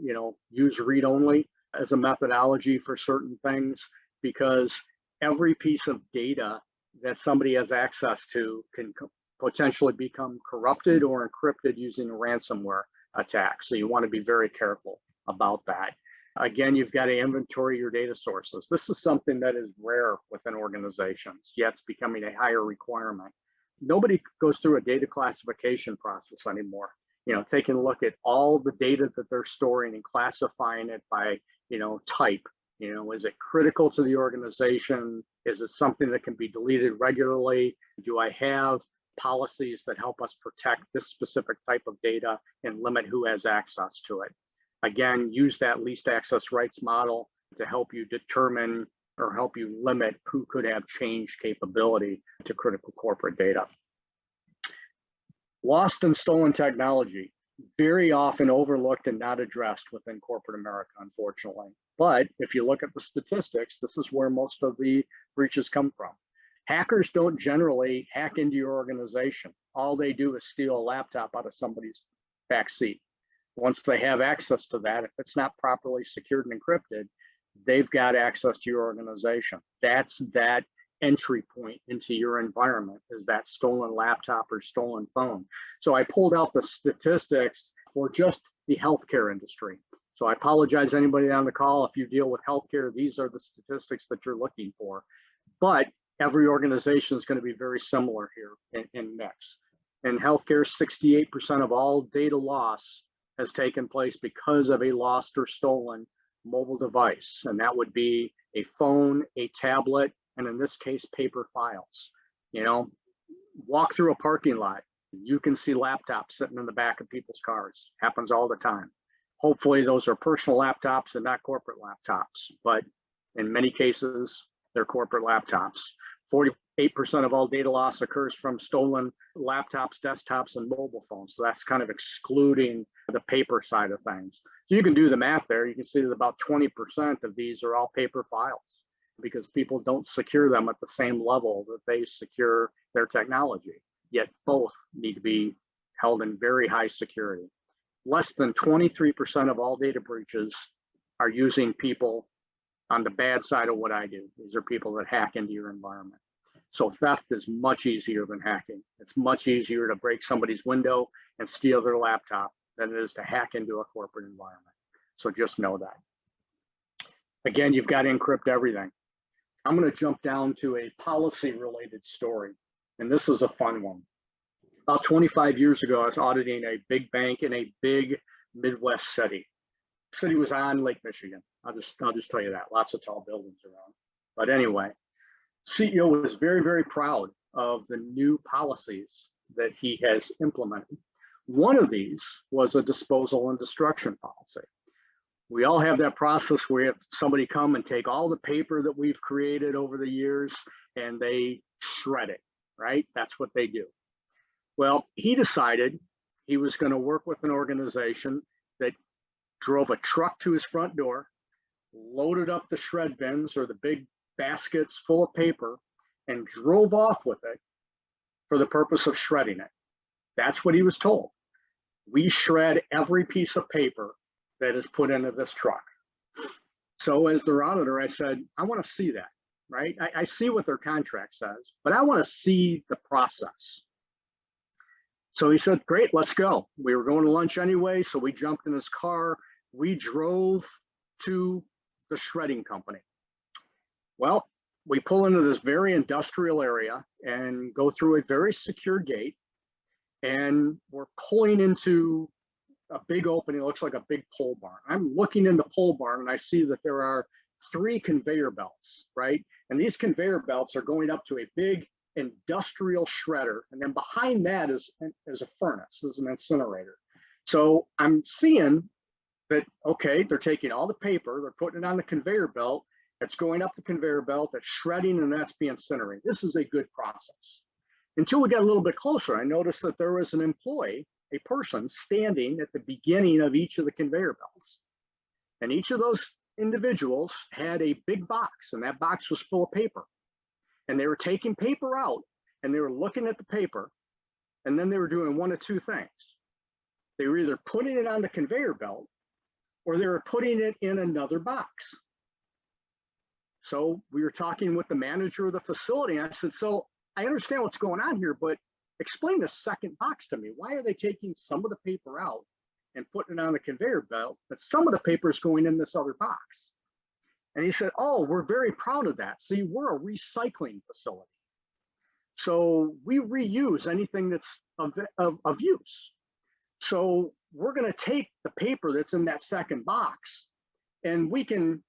use read only as a methodology for certain things, because every piece of data that somebody has access to can potentially become corrupted or encrypted using a ransomware attack. So you want to be very careful about that. Again, you've got to inventory your data sources. This is something that is rare within organizations, yet it's becoming a higher requirement. Nobody goes through a data classification process anymore. Taking a look at all the data that they're storing and classifying it by, type. Is it critical to the organization? Is it something that can be deleted regularly? Do I have policies that help us protect this specific type of data and limit who has access to it? Again, use that least access rights model to help you determine or help you limit who could have change capability to critical corporate data. Lost and stolen technology, very often overlooked and not addressed within corporate America, unfortunately. But if you look at the statistics, this is where most of the breaches come from. Hackers don't generally hack into your organization. All they do is steal a laptop out of somebody's back seat. Once they have access to that, if it's not properly secured and encrypted, they've got access to your organization. That's that entry point into your environment, is that stolen laptop or stolen phone. So I pulled out the statistics for just the healthcare industry. So I apologize to anybody on the call if you deal with healthcare. These are the statistics that you're looking for. But every organization is going to be very similar here in mix. In healthcare, 68% of all data loss has taken place because of a lost or stolen mobile device. And that would be a phone, a tablet, and in this case, paper files. Walk through a parking lot, you can see laptops sitting in the back of people's cars. Happens all the time. Hopefully those are personal laptops and not corporate laptops, but in many cases, they're corporate laptops. 48% of all data loss occurs from stolen laptops, desktops, and mobile phones. So that's kind of excluding the paper side of things. So you can do the math there. You can see that about 20% of these are all paper files, because people don't secure them at the same level that they secure their technology. Yet both need to be held in very high security. Less than 23% of all data breaches are using people on the bad side of what I do. These are people that hack into your environment. So theft is much easier than hacking. It's much easier to break somebody's window and steal their laptop than it is to hack into a corporate environment. So just know that. Again, you've got to encrypt everything. I'm going to jump down to a policy related story. And this is a fun one. About 25 years ago, I was auditing a big bank in a big Midwest city. The city was on Lake Michigan. I'll just tell you that. Lots of tall buildings around. But anyway, CEO was very, very proud of the new policies that he has implemented. One of these was a disposal and destruction policy. We all have that process where we have somebody come and take all the paper that we've created over the years and they shred it, right? That's what they do. Well, he decided he was going to work with an organization that drove a truck to his front door, loaded up the shred bins or the big baskets full of paper, and drove off with it for the purpose of shredding it. That's what he was told. We shred every piece of paper that is put into this truck. So as their auditor, I said, I want to see that, right? I see what their contract says, but I want to see the process. So he said, great, let's go. We were going to lunch anyway, so we jumped in his car. We drove to the shredding company. Well, we pull into this very industrial area and go through a very secure gate, and we're pulling into a big opening. It looks like a big pole barn. I'm looking in the pole barn and I see that there are 3 conveyor belts, right? And these conveyor belts are going up to a big industrial shredder. And then behind that is a furnace, is an incinerator. So I'm seeing that, okay, they're taking all the paper, they're putting it on the conveyor belt, it's going up the conveyor belt, it's shredding, and that's being incinerated. This is a good process. Until we got a little bit closer, I noticed that there was an employee, a person standing at the beginning of each of the conveyor belts. And each of those individuals had a big box, and that box was full of paper. And they were taking paper out, and they were looking at the paper, and then they were doing one of 2 things. They were either putting it on the conveyor belt, or they were putting it in another box. So we were talking with the manager of the facility, and I said, so I understand what's going on here, but explain the second box to me. Why are they taking some of the paper out and putting it on the conveyor belt, but some of the paper is going in this other box? And he said, oh, we're very proud of that. See, we're a recycling facility. So we reuse anything that's of use. So we're going to take the paper that's in that second box, and we can,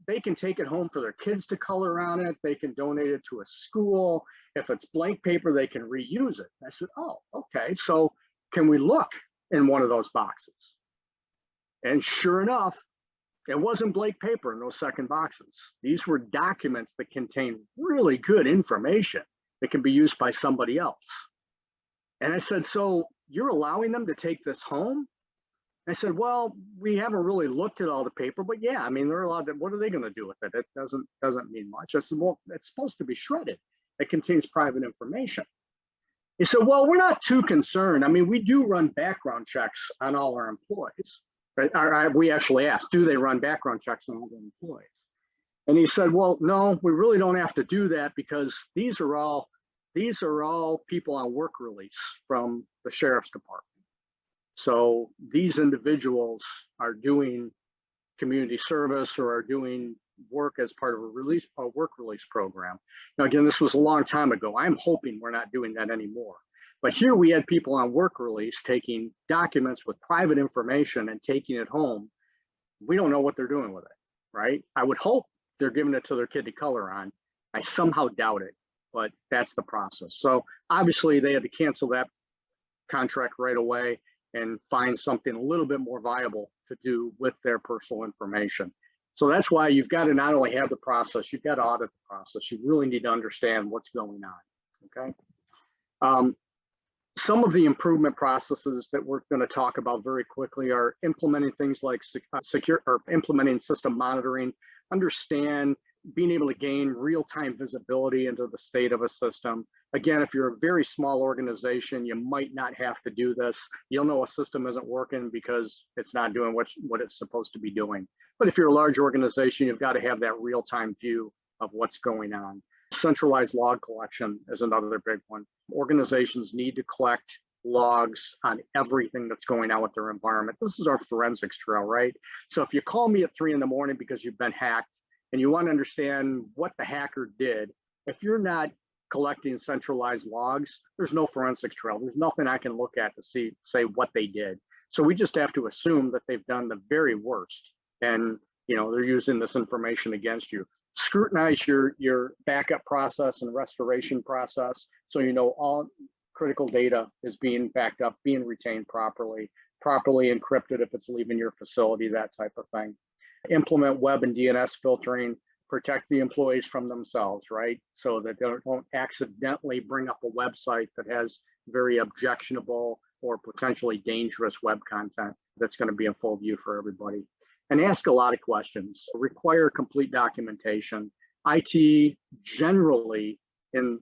they can take it home for their kids to color on it. They can donate it to a school. If it's blank paper, they can reuse it. I said, oh, okay. So can we look in one of those boxes? And sure enough, it wasn't blank paper in those second boxes. These were documents that contain really good information that can be used by somebody else. And I said, so you're allowing them to take this home? I said, well, we haven't really looked at all the paper, but yeah, I mean, they're allowed to, what are they going to do with it? It doesn't mean much. I said, well, it's supposed to be shredded. It contains private information. He said, well, we're not too concerned. I mean, we do run background checks on all our employees. Right? We actually asked, do they run background checks on all their employees? And he said, well, no, we really don't have to do that because these are all people on work release from the sheriff's department. So these individuals are doing community service or are doing work as part of a work release program. Now, again, this was a long time ago. I'm hoping we're not doing that anymore. But here we had people on work release taking documents with private information and taking it home. We don't know what they're doing with it, right? I would hope they're giving it to their kid to color on. I somehow doubt it, but that's the process. So obviously they had to cancel that contract right away and find something a little bit more viable to do with their personal information. So that's why you've got to not only have the process, you've got to audit the process. You really need to understand what's going on, okay? Some of the improvement processes that we're going to talk about very quickly are implementing things like implementing system monitoring, being able to gain real-time visibility into the state of a system. Again, if you're a very small organization, you might not have to do this. You'll know a system isn't working because it's not doing what it's supposed to be doing. But if you're a large organization, you've got to have that real-time view of what's going on. Centralized log collection is another big one. Organizations need to collect logs on everything that's going on with their environment. This is our forensics trail, right? So if you call me at 3 in the morning because you've been hacked and you want to understand what the hacker did, if you're not collecting centralized logs, there's no forensics trail. There's nothing I can look at to say what they did. So we just have to assume that they've done the very worst and they're using this information against you. Scrutinize your backup process and restoration process so all critical data is being backed up, being retained properly encrypted if it's leaving your facility, that type of thing. Implement web and DNS filtering, protect the employees from themselves, right? So that they don't accidentally bring up a website that has very objectionable or potentially dangerous web content that's going to be in full view for everybody. And ask a lot of questions, require complete documentation. IT generally in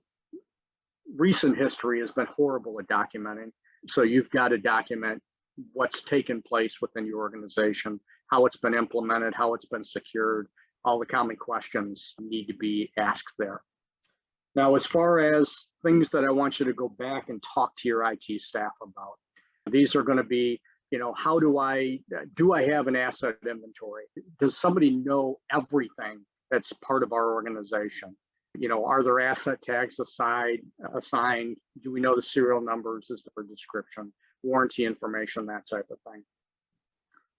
recent history has been horrible at documenting. So you've got to document what's taken place within your organization, how it's been implemented, how it's been secured. All the common questions need to be asked there. Now, as far as things that I want you to go back and talk to your IT staff about, these are going to be, how do I have an asset inventory? Does somebody know everything that's part of our organization? Are there asset tags assigned? Do we know the serial numbers? Is there a description, warranty information, that type of thing?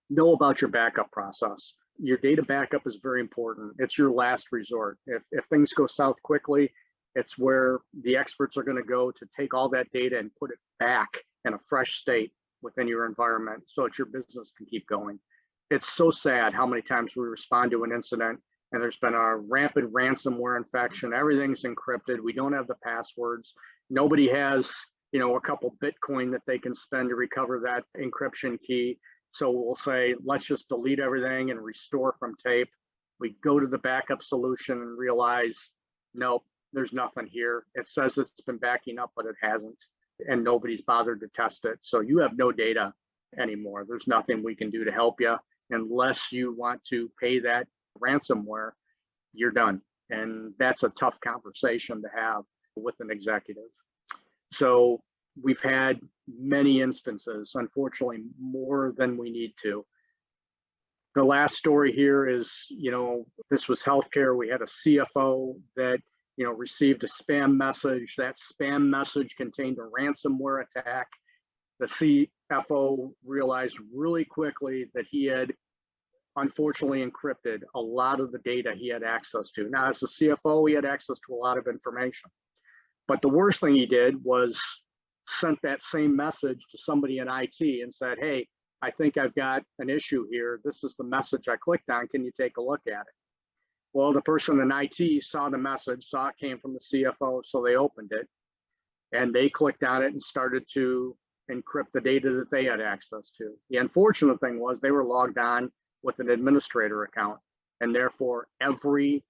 Know about your backup process. Your data backup is very important. It's your last resort. If things go south quickly, it's where the experts are going to go to take all that data and put it back in a fresh state within your environment so that your business can keep going. It's so sad how many times we respond to an incident and there's been a rampant ransomware infection. Everything's encrypted. We don't have the passwords. Nobody has, a couple Bitcoin that they can spend to recover that encryption key. So we'll say, let's just delete everything and restore from tape. We go to the backup solution and realize, nope, there's nothing here. It says it's been backing up, but it hasn't. And nobody's bothered to test it. So you have no data anymore. There's nothing we can do to help you unless you want to pay that ransomware. You're done. And that's a tough conversation to have with an executive. So we've had many instances, unfortunately, more than we need to. The last story here is, this was healthcare. We had a CFO that received a spam message. That spam message contained a ransomware attack. The CFO realized really quickly that he had unfortunately encrypted a lot of the data he had access to. Now, as a CFO, he had access to a lot of information. But the worst thing he did was sent that same message to somebody in IT and said, hey, I think I've got an issue here. This is the message I clicked on. Can you take a look at it? Well, the person in IT saw the message, saw it came from the CFO, so they opened it and they clicked on it and started to encrypt the data that they had access to. The unfortunate thing was they were logged on with an administrator account, and therefore every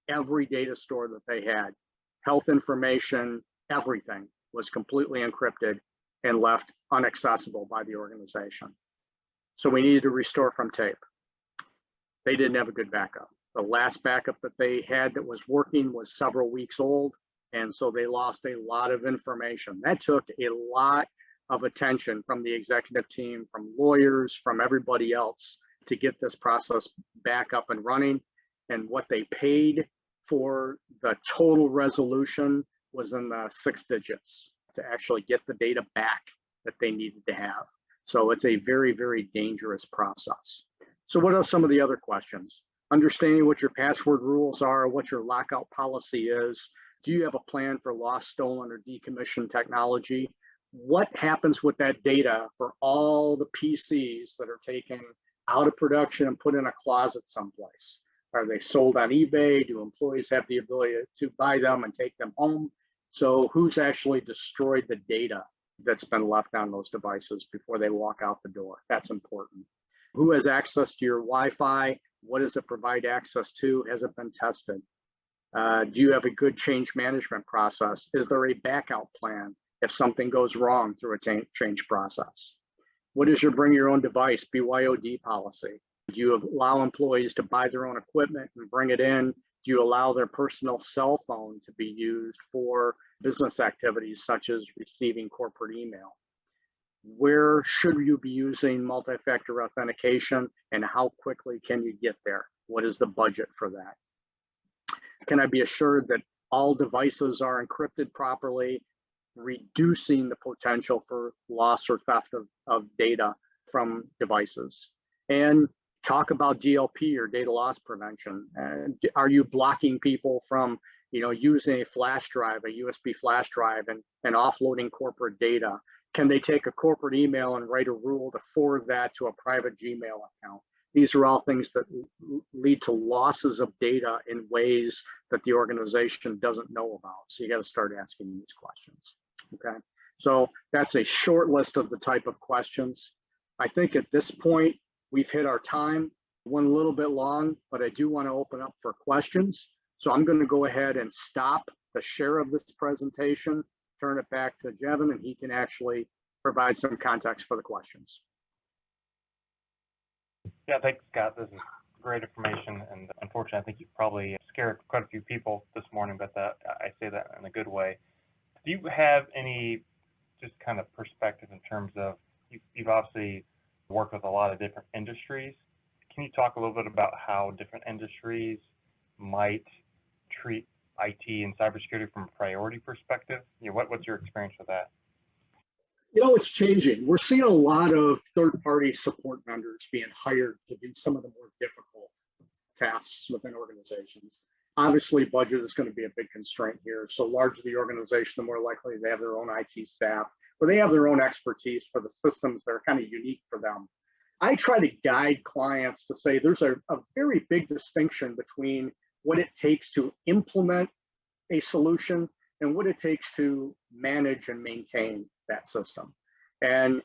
data store that they had, health information, everything was completely encrypted and left inaccessible by the organization. So we needed to restore from tape. They didn't have a good backup. The last backup that they had that was working was several weeks old, and so they lost a lot of information. That took a lot of attention from the executive team, from lawyers, from everybody else to get this process back up and running. And what they paid for the total resolution was in the 6 digits to actually get the data back that they needed to have. So it's a very, very dangerous process. So what are some of the other questions? Understanding what your password rules are, what your lockout policy is. Do you have a plan for lost, stolen, or decommissioned technology? What happens with that data for all the PCs that are taken out of production and put in a closet someplace? Are they sold on eBay? Do employees have the ability to buy them and take them home? So who's actually destroyed the data that's been left on those devices before they walk out the door? That's important. Who has access to your Wi-Fi? What does it provide access to? Has it been tested? Do you have a good change management process? Is there a backup plan if something goes wrong through a change process? What is your bring your own device, BYOD policy? Do you allow employees to buy their own equipment and bring it in? Do you allow their personal cell phone to be used for business activities such as receiving corporate email? Where should you be using multi-factor authentication and how quickly can you get there? What is the budget for that? Can I be assured that all devices are encrypted properly, reducing the potential for loss or theft of data from devices? And talk about DLP or data loss prevention. Are you blocking people from using a flash drive, a USB flash drive, and offloading corporate data? Can they take a corporate email and write a rule to forward that to a private Gmail account? These are all things that lead to losses of data in ways that the organization doesn't know about. So you got to start asking these questions, okay? So that's a short list of the type of questions. I think at this point, we've hit our time. Went a little bit long, but I do want to open up for questions. So I'm going to go ahead and stop the share of this presentation, turn it back to Jevin, and he can actually provide some context for the questions. Yeah, thanks, Scott. This is great information, and unfortunately, I think you probably scared quite a few people this morning, but I say that in a good way. Do you have any just kind of perspective in terms of, you've obviously worked with a lot of different industries. Can you talk a little bit about how different industries might treat IT and cybersecurity from a priority perspective? What's your experience with that? It's changing. We're seeing a lot of third-party support vendors being hired to do some of the more difficult tasks within organizations. Obviously, budget is going to be a big constraint here. So larger the organization, the more likely they have their own IT staff, or they have their own expertise for the systems that are kind of unique for them. I try to guide clients to say there's a very big distinction between what it takes to implement a solution and what it takes to manage and maintain that system. And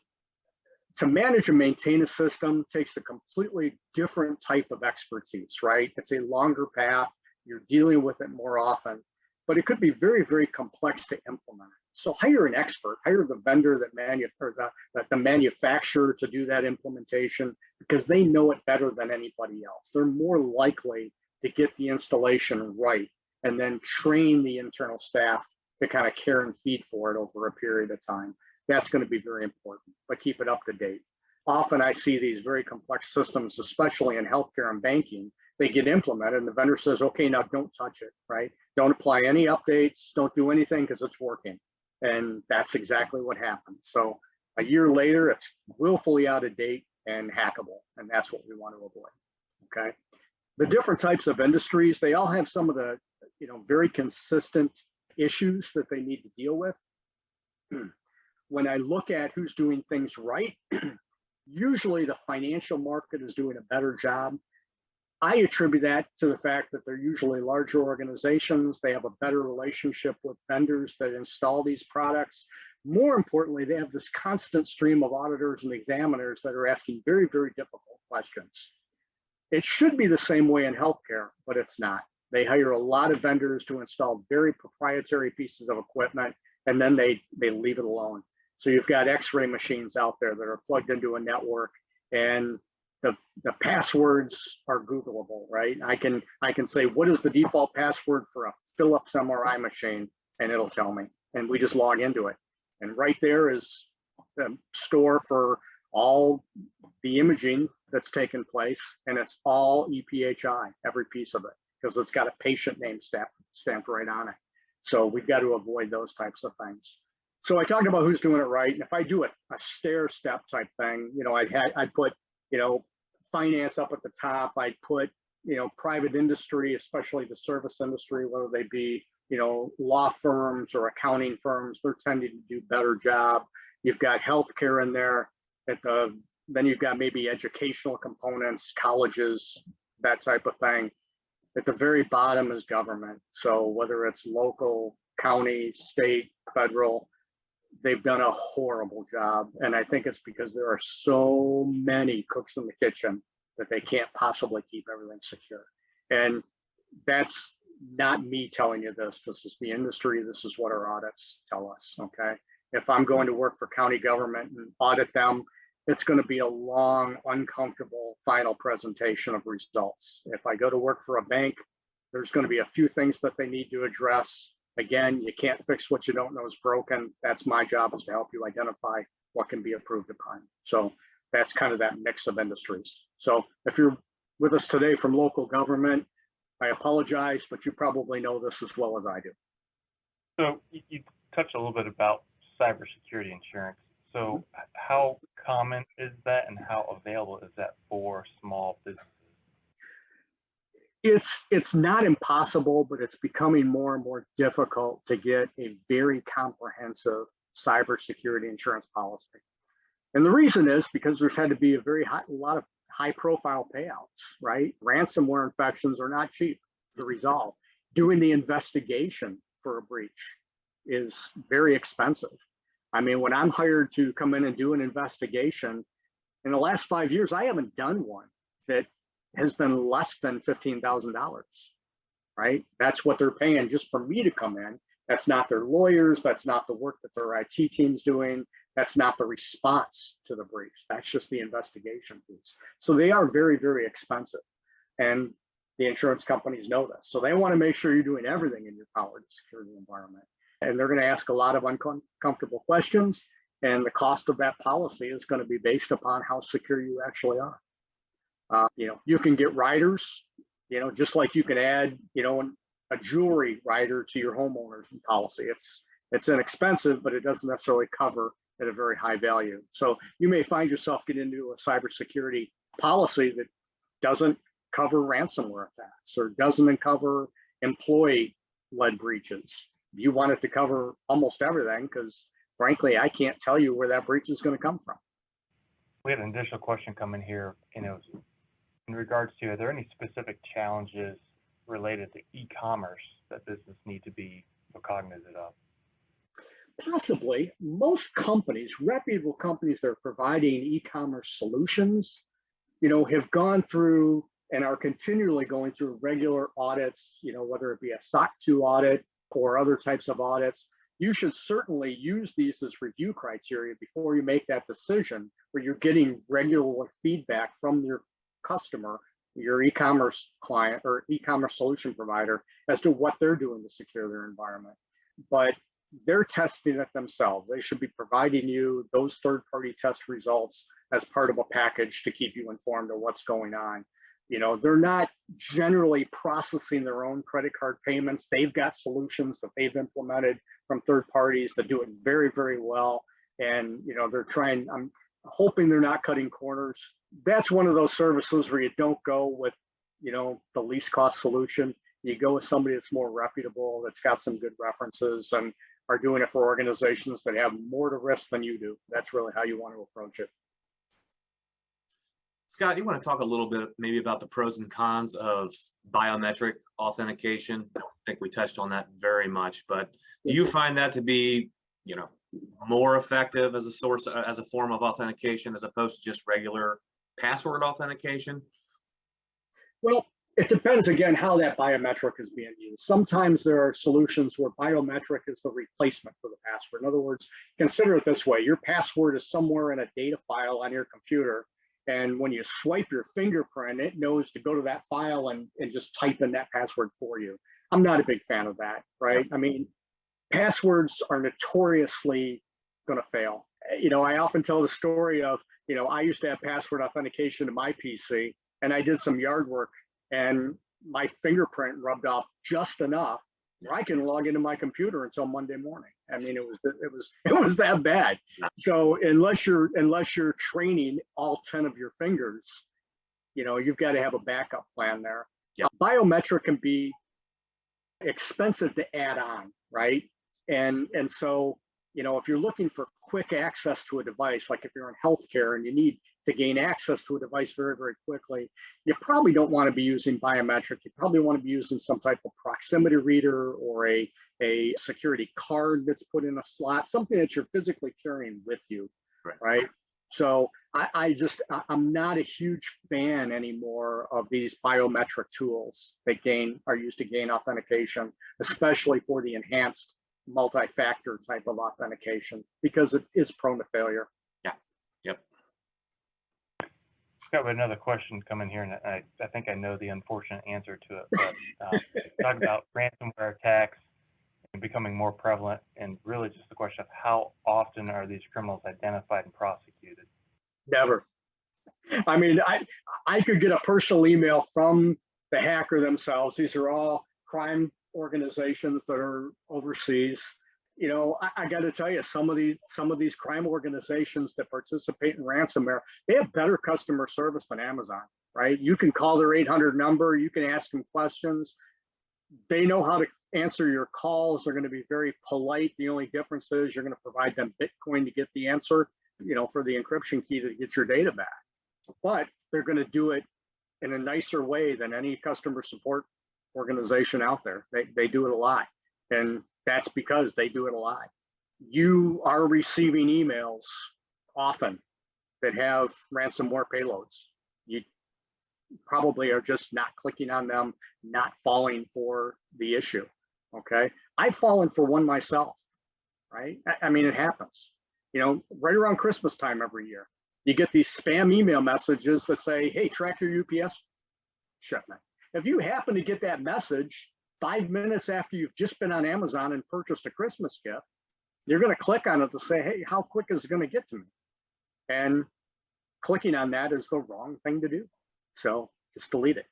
to manage and maintain a system takes a completely different type of expertise, right? It's a longer path. You're dealing with it more often, but it could be very, very complex to implement. So hire an expert, hire the vendor the manufacturer to do that implementation, because they know it better than anybody else. They're more likely to get the installation right and then train the internal staff to kind of care and feed for it over a period of time. That's going to be very important, but keep it up to date. Often I see these very complex systems, especially in healthcare and banking, they get implemented and the vendor says, okay, now don't touch it, right? Don't apply any updates, don't do anything because it's working. And that's exactly what happens. So a year later, it's willfully out of date and hackable. And that's what we want to avoid, okay? The different types of industries, they all have some of the, very consistent issues that they need to deal with. When I look at who's doing things right, usually the financial market is doing a better job. I attribute that to the fact that they're usually larger organizations. They have a better relationship with vendors that install these products. More importantly, they have this constant stream of auditors and examiners that are asking very, very difficult questions. It should be the same way in healthcare, but it's not. They hire a lot of vendors to install very proprietary pieces of equipment, and then they leave it alone. So you've got X-ray machines out there that are plugged into a network, and the passwords are Googleable, right? I can say, what is the default password for a Philips MRI machine? And it'll tell me, and we just log into it. And right there is the store for all the imaging that's taken place, and it's all EPHI, every piece of it, because it's got a patient name stamped right on it. So we've got to avoid those types of things. So I talked about who's doing it right. And if I do a stair step type thing, I'd put, finance up at the top. I'd put, private industry, especially the service industry, whether they be, law firms or accounting firms, they're tending to do better job. You've got healthcare in there. Then you've got maybe educational components, colleges, that type of thing. At the very bottom is government. So whether it's local, county, state, federal, they've done a horrible job. And I think it's because there are so many cooks in the kitchen that they can't possibly keep everything secure. And that's not me telling you this. This is the industry. This is what our audits tell us, okay? If I'm going to work for county government and audit them, it's going to be a long, uncomfortable final presentation of results. If I go to work for a bank, there's going to be a few things that they need to address. Again, you can't fix what you don't know is broken. That's my job, is to help you identify what can be improved upon. So that's kind of that mix of industries. So if you're with us today from local government, I apologize, but you probably know this as well as I do. So you touched a little bit about cybersecurity insurance. So how common is that, and how available is that for small businesses? It's not impossible, but it's becoming more and more difficult to get a very comprehensive cybersecurity insurance policy. And the reason is because there's had to be a lot of high profile payouts, right? Ransomware infections are not cheap to resolve. Doing the investigation for a breach is very expensive. I mean, when I'm hired to come in and do an investigation, in the last 5 years, I haven't done one that has been less than $15,000, right? That's what they're paying just for me to come in. That's not their lawyers. That's not the work that their IT team's doing. That's not the response to the breach. That's just the investigation piece. So they are very, very expensive. And the insurance companies know this. So they want to make sure you're doing everything in your power to secure the environment. And they're going to ask a lot of uncomfortable questions. And the cost of that policy is going to be based upon how secure you actually are. You can get riders, just like you can add, a jewelry rider to your homeowner's policy. It's inexpensive, but it doesn't necessarily cover at a very high value. So you may find yourself getting into a cybersecurity policy that doesn't cover ransomware attacks or doesn't cover employee-led breaches. You want it to cover almost everything because, frankly, I can't tell you where that breach is going to come from. We had an additional question coming here, in regards to, are there any specific challenges related to e-commerce that business need to be cognizant of? Possibly. Most companies, reputable companies that are providing e-commerce solutions, have gone through and are continually going through regular audits, whether it be a SOC 2 audit or other types of audits. You should certainly use these as review criteria before you make that decision, where you're getting regular feedback from your customer, your e-commerce client or e-commerce solution provider, as to what they're doing to secure their environment. But they're testing it themselves. They should be providing you those third-party test results as part of a package to keep you informed of what's going on. They're not generally processing their own credit card payments. They've got solutions that they've implemented from third parties that do it very, very well. And, they're trying, I'm hoping they're not cutting corners. That's one of those services where you don't go with, the least cost solution. You go with somebody that's more reputable, that's got some good references and are doing it for organizations that have more to risk than you do. That's really how you want to approach it. Scott, you want to talk a little bit maybe about the pros and cons of biometric authentication? I don't think we touched on that very much, but do you find that to be, more effective as a form of authentication as opposed to just regular password authentication? Well, it depends again how that biometric is being used. Sometimes there are solutions where biometric is the replacement for the password. In other words, consider it this way: your password is somewhere in a data file on your computer. And when you swipe your fingerprint, it knows to go to that file and just type in that password for you. I'm not a big fan of that, right? I mean, passwords are notoriously going to fail. I often tell the story of, I used to have password authentication to my PC, and I did some yard work, and my fingerprint rubbed off just enough where I can log into my computer until Monday morning. I mean, it was that bad. So unless you're training all 10 of your fingers, you've got to have a backup plan there. Yep. Biometric can be expensive to add on, right? And so, if you're looking for quick access to a device, like if you're in healthcare and you need to gain access to a device very, very quickly, you probably don't want to be using biometric. You probably want to be using some type of proximity reader or a security card that's put in a slot, something that you're physically carrying with you, right? So I'm not a huge fan anymore of these biometric tools that are used to gain authentication, especially for the enhanced multi-factor type of authentication, because it is prone to failure. Yeah. Yep. Got another question coming here, and I think I know the unfortunate answer to it. But talk about ransomware attacks and becoming more prevalent, and really just the question of how often are these criminals identified and prosecuted? Never. I mean, I could get a personal email from the hacker themselves. These are all crime organizations that are overseas. I got to tell you, some of these crime organizations that participate in ransomware, they have better customer service than Amazon, right? You can call their 800 number, you can ask them questions. They know how to answer your calls. They're going to be very polite. The only difference is you're going to provide them Bitcoin to get the answer, for the encryption key to get your data back. But they're going to do it in a nicer way than any customer support organization out there. They do it a lot, and that's because they do it a lot. You are receiving emails often that have ransomware payloads. You probably are just not clicking on them, not falling for the issue. Okay, I've fallen for one myself, right? I mean, it happens. right around Christmas time every year, you get these spam email messages that say, hey, track your UPS shipment. If you happen to get that message 5 minutes after you've just been on Amazon and purchased a Christmas gift, you're going to click on it to say, hey, how quick is it going to get to me? And clicking on that is the wrong thing to do. So just delete it.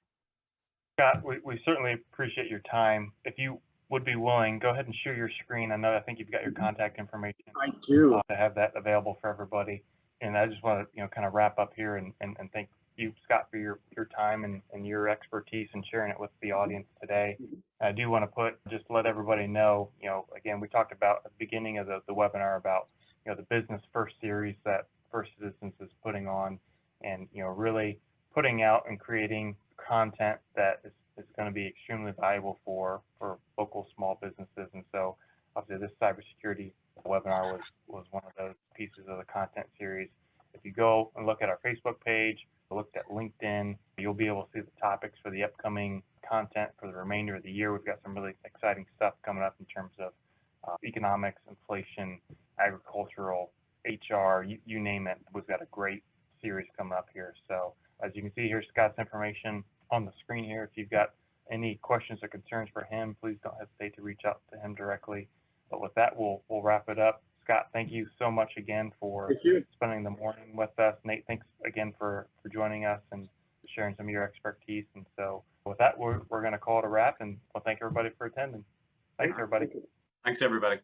Scott, we certainly appreciate your time. If you would be willing, go ahead and share your screen. I think you've got your contact information. I do. To have that available for everybody. And I just want to, kind of wrap up here and thank you, Scott, for your time and your expertise in sharing it with the audience today. I do want to just let everybody know, again, we talked about at the beginning of the webinar about, the Business First series that First Citizens is putting on, and, really putting out and creating content that is going to be extremely valuable for local small businesses. And so obviously this cybersecurity webinar was one of those pieces of the content series. If you go and look at our Facebook page, look at LinkedIn, you'll be able to see the topics for the upcoming content for the remainder of the year. We've got some really exciting stuff coming up in terms of economics, inflation, agricultural, HR, you name it. We've got a great series coming up here. So as you can see here, Scott's information on the screen here. If you've got any questions or concerns for him, please don't hesitate to reach out to him directly. But with that, we'll wrap it up. Scott, thank you so much again for spending the morning with us. Nate, thanks again for joining us and sharing some of your expertise. And so with that, we're going to call it a wrap, and we'll thank everybody for attending. Thanks, everybody. Thanks, everybody.